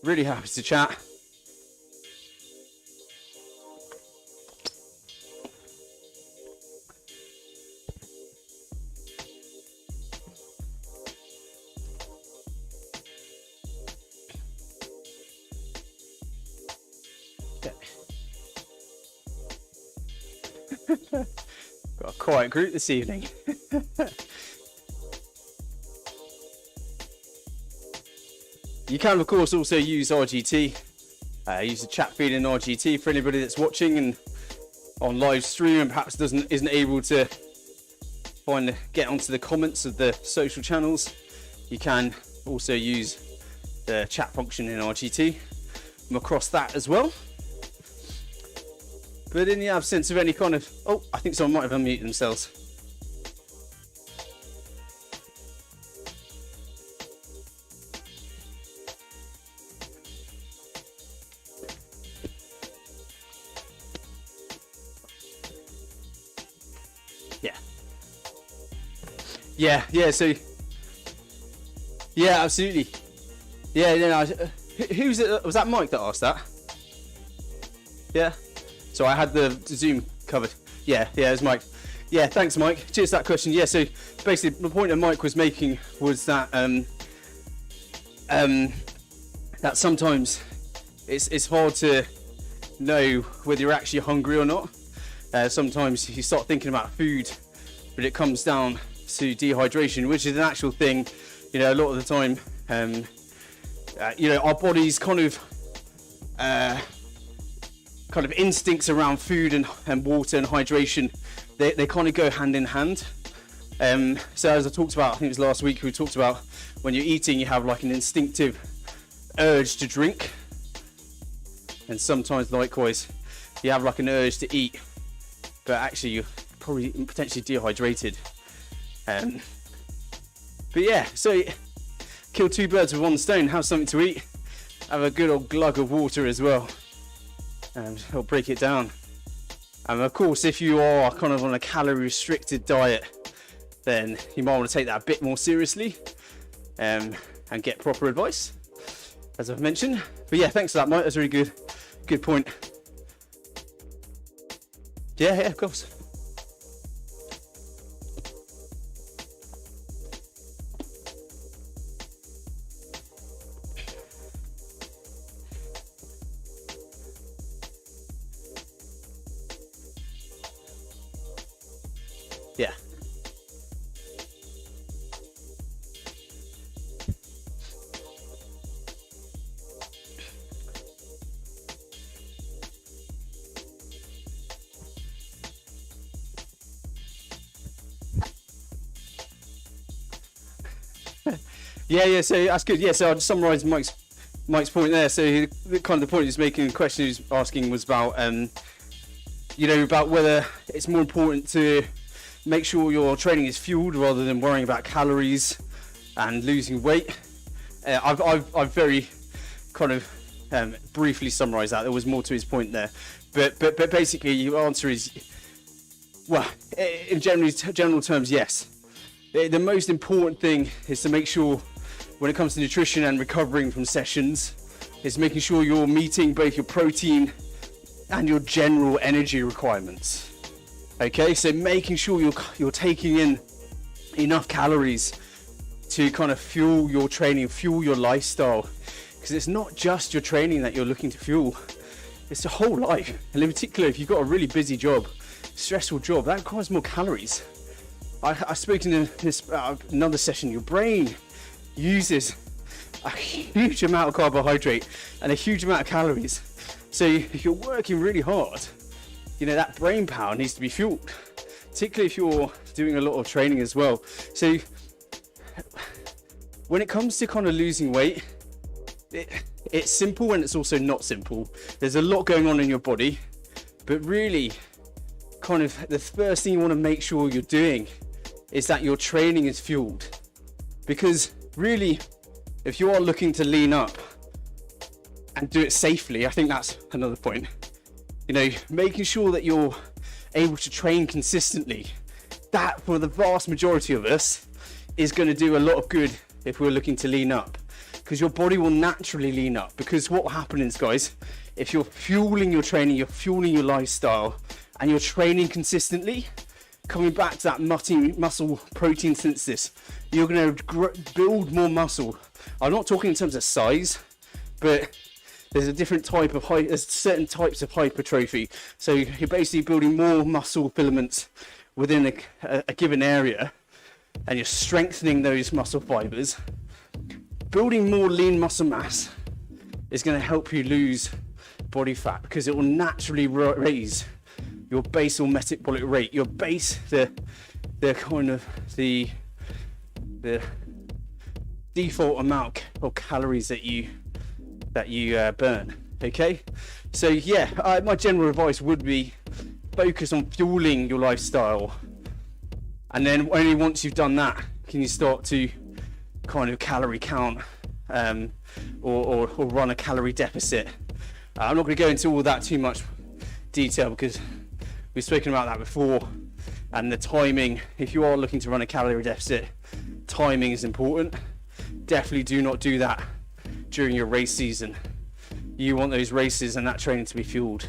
Really happy to chat. Got a quiet group this evening. You can of course also use RGT, use the chat feed in RGT for anybody that's watching and on live stream and perhaps isn't able to get onto the comments of the social channels. You can also use the chat function in RGT. I'm across that as well. But in the absence of any kind of... Oh, I think someone might have unmuted themselves. Yeah, so... Yeah, absolutely. Yeah, who's it? Was that Mike that asked that? Yeah? So I had the Zoom covered. Yeah, it was Mike. Yeah, thanks, Mike. Cheers for that question. Yeah, so basically the point that Mike was making was that that sometimes it's hard to know whether you're actually hungry or not. Sometimes you start thinking about food, but it comes down to dehydration, which is an actual thing. You know, a lot of the time, you know, our body's kind of instincts around food and water and hydration, they kind of go hand in hand. So as I talked about, I think it was last week, we talked about when you're eating, you have like an instinctive urge to drink, and sometimes likewise you have like an urge to eat, but actually you're probably potentially dehydrated. But yeah, so kill two birds with one stone. Have something to eat, have a good old glug of water as well, and it'll break it down. And of course, if you are kind of on a calorie restricted diet, then you might want to take that a bit more seriously. and get proper advice, as I've mentioned. But yeah, thanks for that, Mike. That's a really good point. Yeah, of course. Yeah. Yeah, so that's good. Yeah, so I'll just summarise Mike's point there. So the kind of the point he's making, the question he's asking was about, about whether it's more important to make sure your training is fueled rather than worrying about calories and losing weight. I've very kind of briefly summarised that. There was more to his point there, but basically your answer is, well, in general terms, yes. The most important thing is to make sure, when it comes to nutrition and recovering from sessions, is making sure you're meeting both your protein and your general energy requirements. Okay, so making sure you're taking in enough calories to kind of fuel your training, fuel your lifestyle, because it's not just your training that you're looking to fuel, it's the whole life. And in particular, if you've got a really busy job, stressful job, that requires more calories. I spoke in this another session. Your brain uses a huge amount of carbohydrate and a huge amount of calories. So if you're working really hard, that brain power needs to be fueled, particularly if you're doing a lot of training as well. So when it comes to kind of losing weight, it's simple and it's also not simple. There's a lot going on in your body, but really kind of the first thing you want to make sure you're doing is that your training is fueled. Because really, if you are looking to lean up and do it safely, I think that's another point. Making sure that you're able to train consistently, that for the vast majority of us is going to do a lot of good if we're looking to lean up, because your body will naturally lean up. Because what will happen is, guys, if you're fueling your training, you're fueling your lifestyle, and you're training consistently, coming back to that muscle protein synthesis, you're going to build more muscle. I'm not talking in terms of size, but there's a different type of there's certain types of hypertrophy. So you're basically building more muscle filaments within a given area, and you're strengthening those muscle fibers. Building more lean muscle mass is going to help you lose body fat, because it will naturally raise your basal metabolic rate, your base, the kind of the default amount of calories that you burn. Okay, so yeah, my general advice would be focus on fueling your lifestyle, and then only once you've done that can you start to kind of calorie count or run a calorie deficit. I'm not going to go into all that too much detail because we've spoken about that before, and the timing. If you are looking to run a calorie deficit, timing is important. Definitely do not do that during your race season. You want those races and that training to be fueled.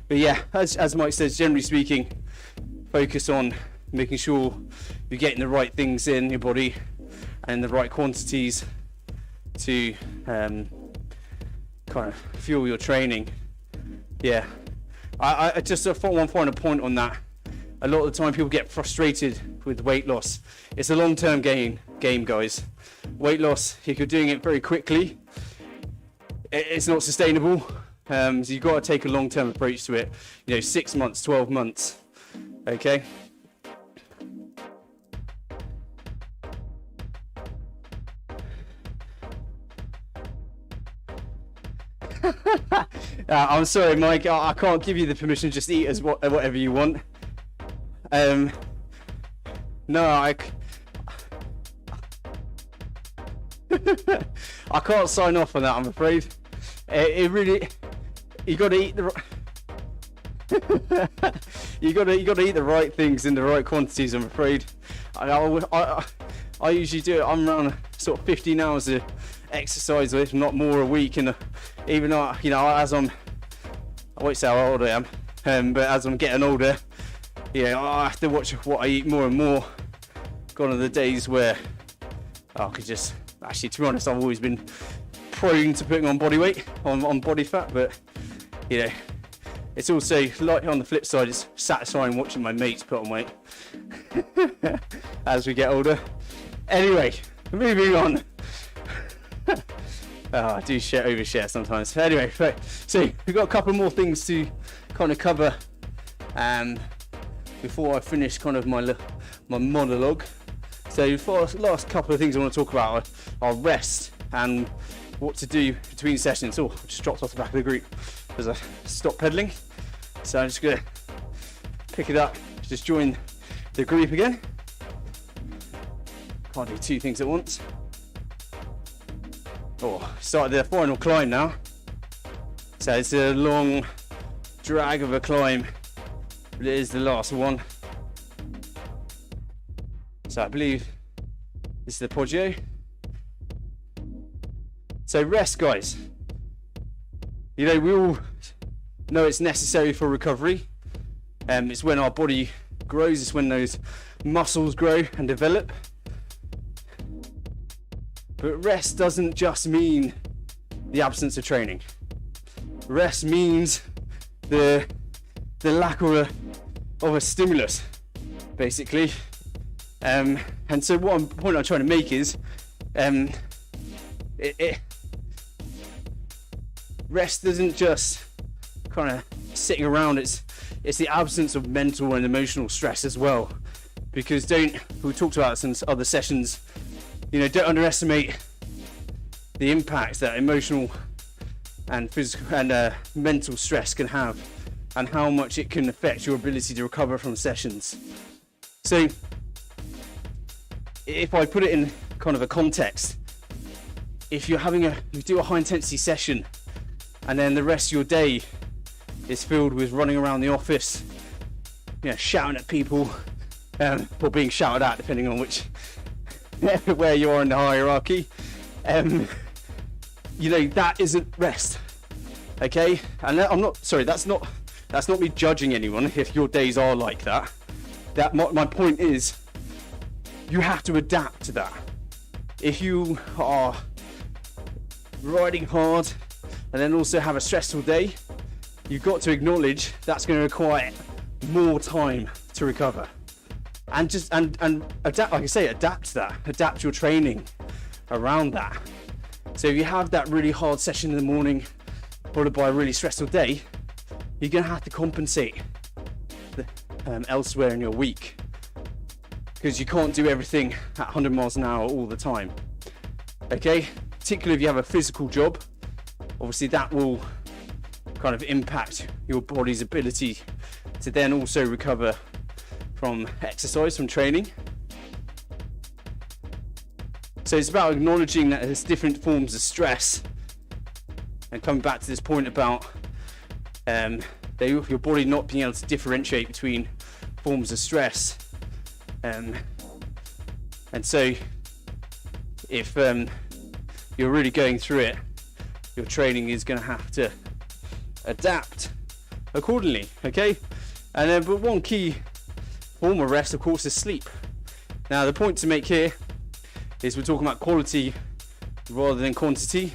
But yeah, as Mike says, generally speaking, focus on making sure you're getting the right things in your body and the right quantities to kind of fuel your training. Yeah, I just one final point on that. A lot of the time people get frustrated with weight loss. It's a long-term game, guys. Weight loss, if you're doing it very quickly, it's not sustainable. So you've got to take a long-term approach to it. 6 months, 12 months. Okay. I'm sorry, Mike. I can't give you the permission to just eat as whatever you want. No, I can't sign off on that, I'm afraid. It really, you got to eat the you got to eat the right things in the right quantities, I'm afraid. I I usually do it. I'm around sort of 15 hours of exercise, if not more, a week. And even though, you know, as I won't say how old I am, but as I'm getting older, yeah, I have to watch what I eat more and more. Gone are the days where I could just, actually, to be honest, I've always been prone to putting on body weight, on body fat, but you know, it's also, like, on the flip side, it's satisfying watching my mates put on weight as we get older. Anyway, moving on. I do overshare sometimes. Anyway, so we've got a couple more things to kind of cover before I finish kind of my monologue. So for the last couple of things I want to talk about are rest and what to do between sessions. Oh, I just dropped off the back of the group as I stopped pedaling. So I'm just going to pick it up, just join the group again. Can't do two things at once. Oh, started the final climb now. So it's a long drag of a climb, but it is the last one. So I believe this is the Poggio. So rest, guys. You know, we all know it's necessary for recovery. It's when our body grows, it's when those muscles grow and develop. But rest doesn't just mean the absence of training. Rest means the lack of a stimulus, basically. And so what point I'm trying to make is, rest isn't just kind of sitting around. It's the absence of mental and emotional stress as well. Because we talked about this in other sessions. You know, don't underestimate the impact that emotional and physical and mental stress can have, and how much it can affect your ability to recover from sessions. So, if I put it in kind of a context, if you do a high intensity session, and then the rest of your day is filled with running around the office, you know, shouting at people, or being shouted at, depending on where you are in the hierarchy, you know, that isn't rest. Okay, and that's not me judging anyone if your days are like that. My point is, you have to adapt to that. If you are riding hard and then also have a stressful day, you've got to acknowledge that's going to require more time to recover. And adapt, like I say, adapt to that. Adapt your training around that. So if you have that really hard session in the morning, followed by a really stressful day, you're going to have to compensate elsewhere in your week, because you can't do everything at 100 miles an hour all the time. Okay, particularly if you have a physical job, obviously that will kind of impact your body's ability to then also recover from exercise, from training. So it's about acknowledging that there's different forms of stress, and coming back to this point about your body not being able to differentiate between forms of stress. And so if you're really going through it, your training is going to have to adapt accordingly. Okay, and then but one key form of rest, of course, is sleep. Now the point to make here is we're talking about quality rather than quantity.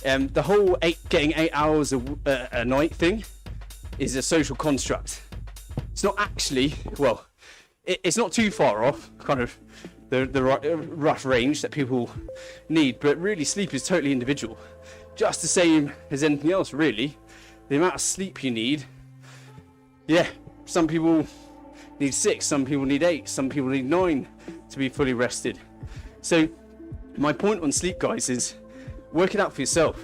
The whole getting 8 hours a night thing is a social construct. It's not actually, well, it's not too far off kind of the rough range that people need, but really sleep is totally individual, just the same as anything else really. The amount of sleep you need, yeah, some people need 6, some people need 8, some people need 9 to be fully rested. So my point on sleep, guys, is work it out for yourself.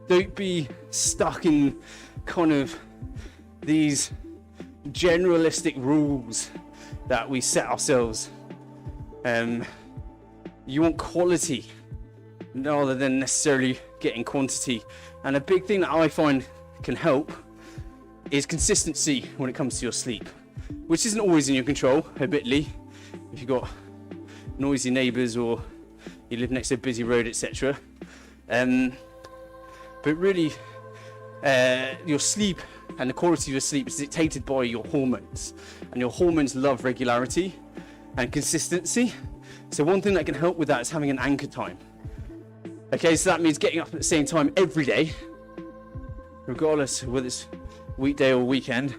Don't be stuck in kind of these generalistic rules that we set ourselves. You want quality rather than necessarily getting quantity. And a big thing that I find can help is consistency when it comes to your sleep, which isn't always in your control, admittedly. If you've got noisy neighbours or you live next to a busy road, etc. But really, your sleep and the quality of your sleep is dictated by your hormones, and your hormones love regularity and consistency. So one thing that can help with that is having an anchor time. Okay, so that means getting up at the same time every day, regardless of whether it's weekday or weekend.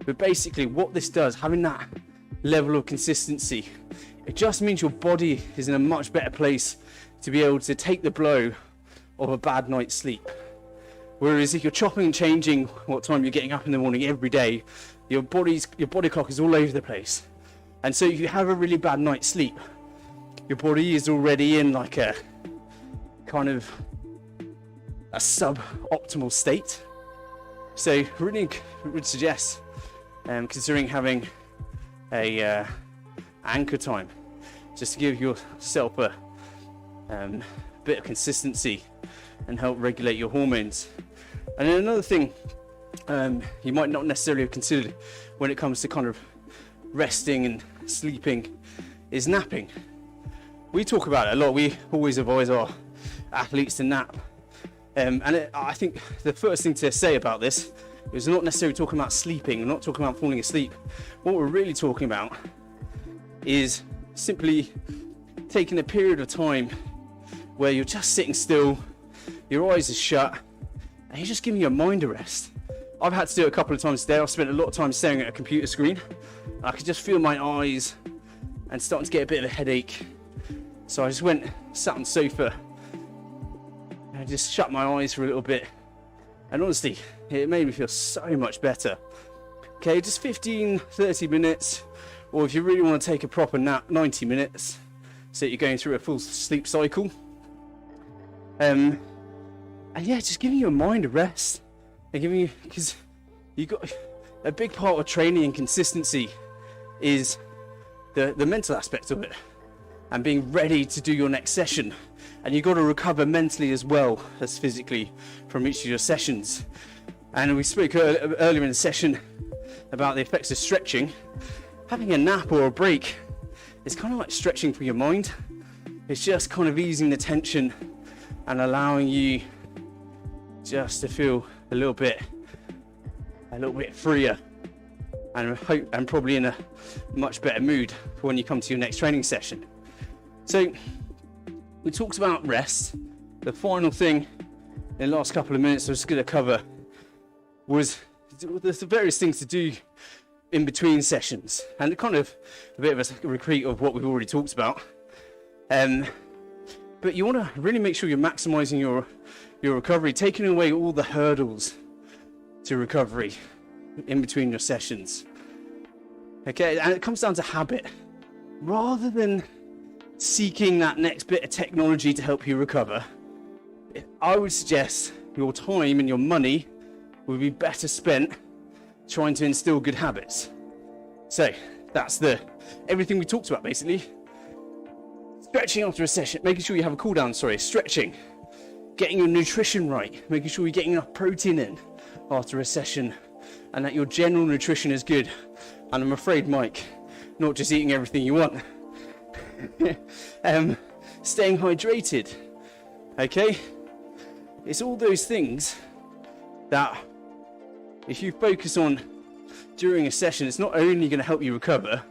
But basically what this does, having that level of consistency, it just means your body is in a much better place to be able to take the blow of a bad night's sleep. Whereas if you're chopping and changing what time you're getting up in the morning every day, your body clock is all over the place. And so if you have a really bad night's sleep, your body is already in like a kind of a suboptimal state. So really would suggest considering having a anchor time, just to give yourself a bit of consistency and help regulate your hormones. And then another thing you might not necessarily have considered when it comes to kind of resting and sleeping is napping. We talk about it a lot. We always advise our athletes to nap. I think the first thing to say about this is not necessarily talking about sleeping, we're not talking about falling asleep. What we're really talking about is simply taking a period of time where you're just sitting still, your eyes are shut, and you're just giving your mind a rest. I've had to do it a couple of times today. I've spent a lot of time staring at a computer screen. I could just feel my eyes and starting to get a bit of a headache. So I just sat on the sofa, and I just shut my eyes for a little bit. And honestly, it made me feel so much better. Okay, just 15-30 minutes, or if you really want to take a proper nap, 90 minutes, so that you're going through a full sleep cycle. And yeah, just giving your mind a rest, and because you got a big part of training and consistency is the mental aspect of it, and being ready to do your next session. And you've got to recover mentally as well as physically from each of your sessions. And we spoke earlier in the session about the effects of stretching. Having a nap or a break is kind of like stretching for your mind. It's just kind of easing the tension and allowing you just to feel a little bit freer, and probably in a much better mood for when you come to your next training session. So we talked about rest. The final thing in the last couple of minutes I was going to cover was there's various things to do in between sessions, and kind of a bit of a repeat of what we've already talked about. But you want to really make sure you're maximizing your recovery, taking away all the hurdles to recovery in between your sessions. Okay, and it comes down to habit. Rather than seeking that next bit of technology to help you recover, I would suggest your time and your money would be better spent trying to instill good habits. So that's everything we talked about basically. Stretching after a session, making sure you have a cool down, stretching, getting your nutrition right, making sure you're getting enough protein in after a session, and that your general nutrition is good. And I'm afraid, Mike, not just eating everything you want. Staying hydrated. Okay, it's all those things that if you focus on during a session, it's not only going to help you recover,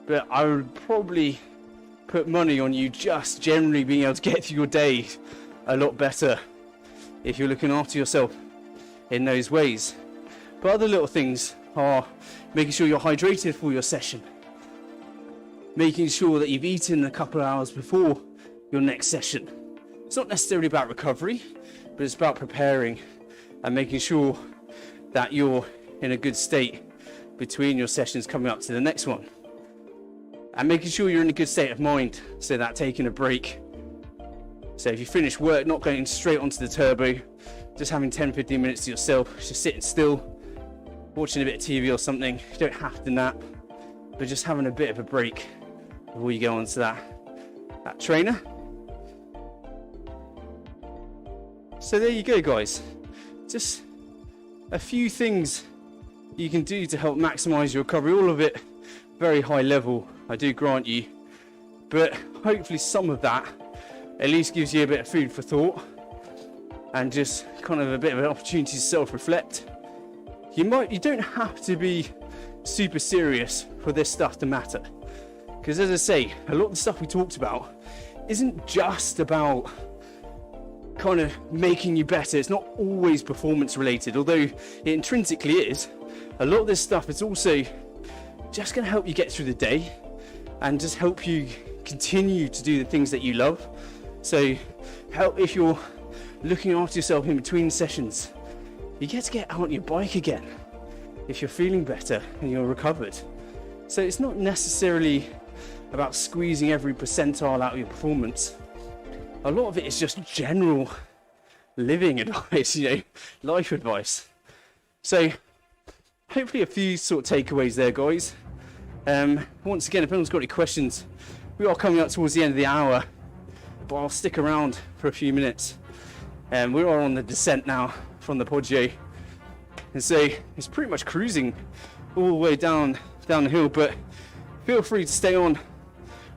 but I would probably put money on you just generally being able to get through your day a lot better if you're looking after yourself in those ways. But other little things are making sure you're hydrated for your session, making sure that you've eaten a couple of hours before your next session. It's not necessarily about recovery, but it's about preparing and making sure that you're in a good state between your sessions coming up to the next one. And making sure you're in a good state of mind, so that taking a break. So if you finish work, not going straight onto the turbo, just having 10-15 minutes to yourself, just sitting still, watching a bit of TV or something. You don't have to nap, but just having a bit of a break before you go on to that trainer. So there you go, guys. Just a few things you can do to help maximize your recovery. All of it very high level, I do grant you, but hopefully some of that at least gives you a bit of food for thought and just kind of a bit of an opportunity to self-reflect. You don't have to be super serious for this stuff to matter, because as I say, a lot of the stuff we talked about isn't just about kind of making you better. It's not always performance related, although it intrinsically is. A lot of this stuff is also just going to help you get through the day and just help you continue to do the things that you love. So help if you're looking after yourself in between sessions, you get to get out on your bike again if you're feeling better and you're recovered. So it's not necessarily about squeezing every percentile out of your performance. A lot of it is just general living advice, life advice. So hopefully a few sort of takeaways there, guys. Once again, if anyone's got any questions, we are coming up towards the end of the hour, but I'll stick around for a few minutes. We are on the descent now from the Poggio, and so it's pretty much cruising all the way down the hill, but feel free to stay on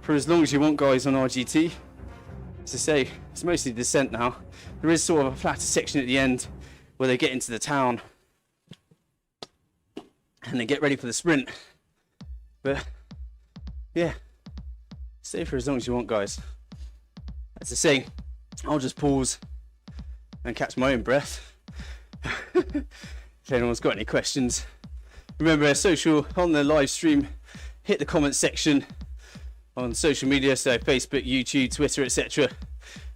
for as long as you want, guys, on RGT. As I say, it's mostly descent now. There is sort of a flatter section at the end where they get into the town and they get ready for the sprint. But yeah, stay for as long as you want, guys. As I say, I'll just pause and catch my own breath. If anyone's got any questions, remember on the live stream, hit the comment section on social media, so Facebook, YouTube, Twitter, etc.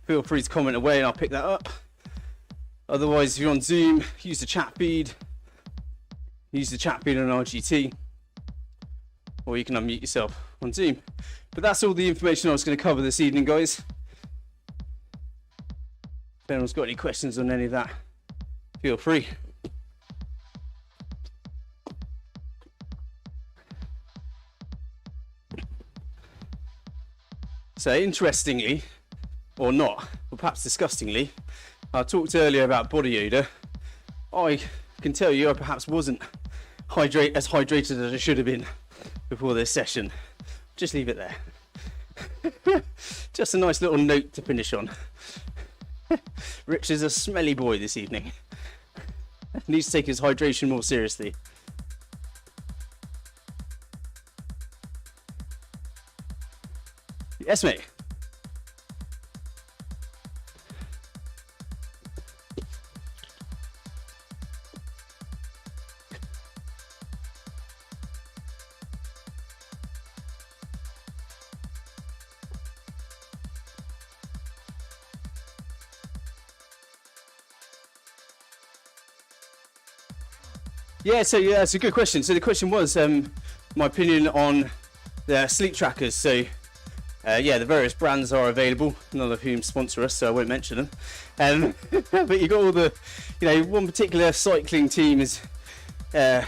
Feel free to comment away and I'll pick that up. Otherwise, if you're on Zoom, use the chat feed. Use the chat feed on RGT, or you can unmute yourself on Zoom. But that's all the information I was going to cover this evening, guys. If anyone's got any questions on any of that, feel free. So interestingly, or not, or perhaps disgustingly, I talked earlier about body odour. I can tell you I perhaps wasn't as hydrated as I should have been before this session. Just leave it there. Just a nice little note to finish on. Rich is a smelly boy this evening. Needs to take his hydration more seriously. Yes, mate. Yeah, it's a good question. So the question was my opinion on the sleep trackers. So the various brands are available, none of whom sponsor us, so I won't mention them. But you got all the, one particular cycling team is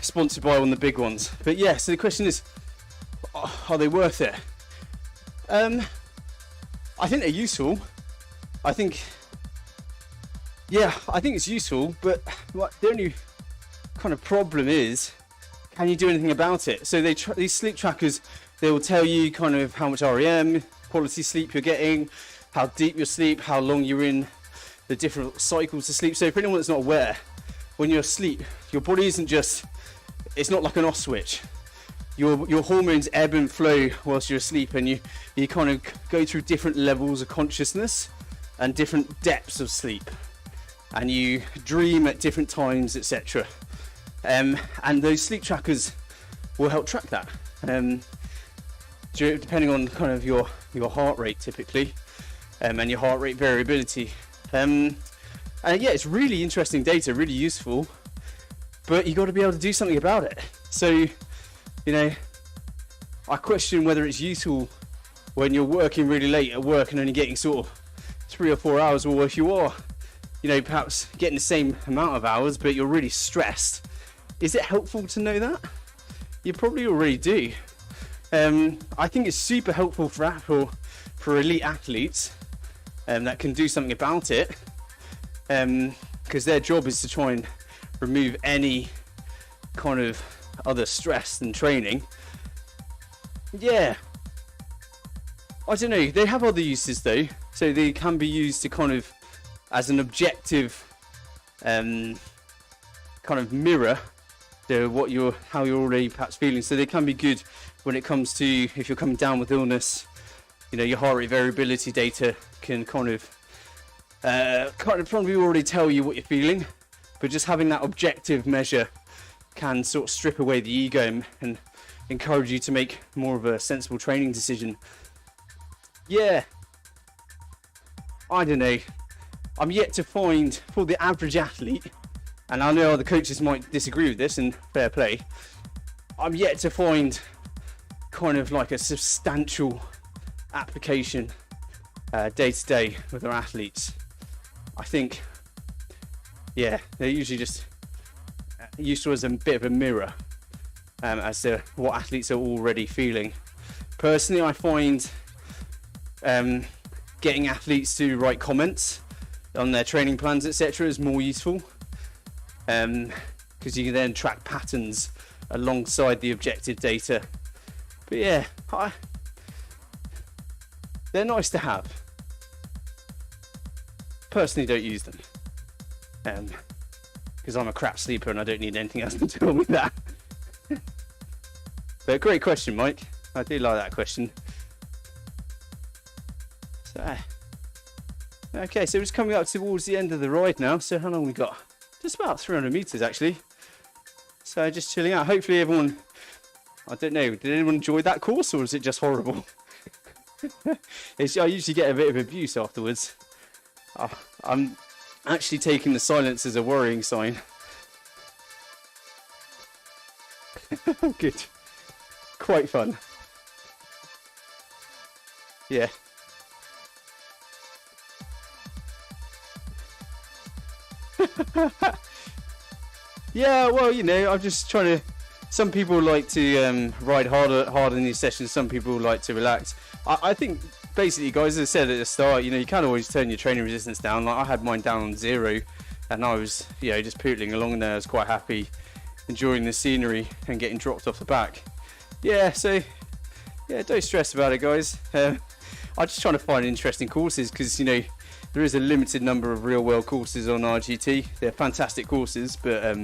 sponsored by one of the big ones. But yeah, so the question is, are they worth it? I think they're useful. I think it's useful, but the only kind of problem is, can you do anything about it? So these sleep trackers, they will tell you kind of how much REM, quality sleep you're getting, how deep you sleep, how long you're in the different cycles of sleep. So for anyone that's not aware, when you're asleep, your body it's not like an off switch. Your hormones ebb and flow whilst you're asleep, and you kind of go through different levels of consciousness and different depths of sleep, and you dream at different times, etc. And those sleep trackers will help track that, depending on kind of your heart rate typically, and your heart rate variability. It's really interesting data, really useful, but you got to be able to do something about it. So I question whether it's useful when you're working really late at work and only getting sort of 3 or 4 hours, or if you are perhaps getting the same amount of hours but you're really stressed. Is it helpful to know that? You probably already do. I think it's super helpful for elite athletes that can do something about it, because their job is to try and remove any kind of other stress than training. Yeah, I don't know, they have other uses though, so they can be used to kind of as an objective kind of mirror to how you're already perhaps feeling. So they can be good when it comes to if you're coming down with illness. You know, your heart rate variability data can kind of probably already tell you what you're feeling, but just having that objective measure can sort of strip away the ego and encourage you to make more of a sensible training decision. Yeah, I don't know. I'm yet to find, for the average athlete, and I know other coaches might disagree with this, and fair play, I'm yet to find kind of like a substantial application day to day with our athletes. I think, yeah, they're usually just useful as a bit of a mirror as to what athletes are already feeling. Personally, I find getting athletes to write comments on their training plans, etc., is more useful, because you can then track patterns alongside the objective data. But yeah, they're nice to have. Personally, don't use them because I'm a crap sleeper and I don't need anything else to tell me that. But great question, Mike. I do like that question. So, okay, so we're just coming up towards the end of the ride now. So how long we got? Just about 300 meters actually. So just chilling out. Hopefully everyone, I don't know, did anyone enjoy that course or is it just horrible? I usually get a bit of abuse afterwards. I'm actually taking the silence as a worrying sign. Good. Quite fun. Yeah. Yeah, well, you know, I'm just trying to. Some people like to ride harder in these sessions. Some people like to relax. I think basically, guys, as I said at the start, you know, you can't always turn your training resistance down. Like I had mine down on 0, and I was, you know, just pootling along there. I was quite happy, enjoying the scenery and getting dropped off the back. Yeah, so yeah, don't stress about it, guys. I'm just trying to find interesting courses because, you know, there is a limited number of real-world courses on RGT. They're fantastic courses, but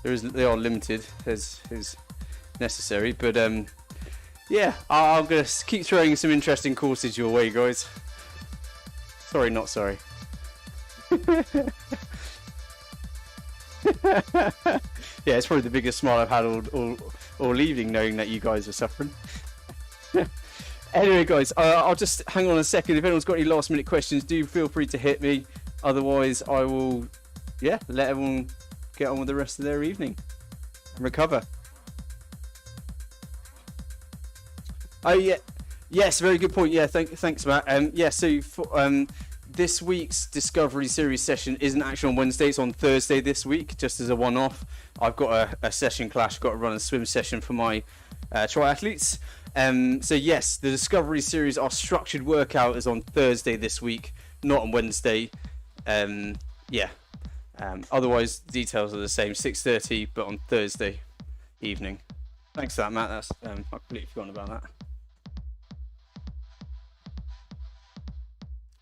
they are limited as is necessary. But yeah, I'm gonna keep throwing some interesting courses your way, guys. Sorry, not sorry. Yeah, it's probably the biggest smile I've had all evening, knowing that you guys are suffering. Anyway, guys, I'll just hang on a second. If anyone's got any last-minute questions, do feel free to hit me. Otherwise, I will, yeah, let everyone get on with the rest of their evening and recover. Oh yeah, yes, very good point. Yeah, thanks, Matt. Yeah, so for, this week's Discovery Series session isn't actually on Wednesday; it's on Thursday this week, just as a one-off. I've got a session clash. Got to run a swim session for my triathletes. So yes, the Discovery Series, our structured workout is on Thursday this week, not on Wednesday. Yeah. Otherwise, details are the same, 6:30, but on Thursday evening. Thanks for that, Matt. That's I completely forgotten about that.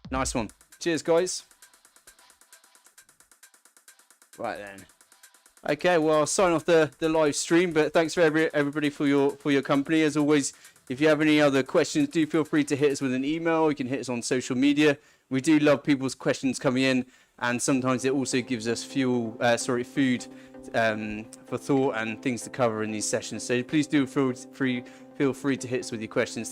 Nice one. Cheers, guys. Right then. Okay, well, I'll sign off the live stream, but thanks for everybody for your company. As always, if you have any other questions, do feel free to hit us with an email. You can hit us on social media. We do love people's questions coming in, and sometimes it also gives us food for thought and things to cover in these sessions. So please do feel free to hit us with your questions.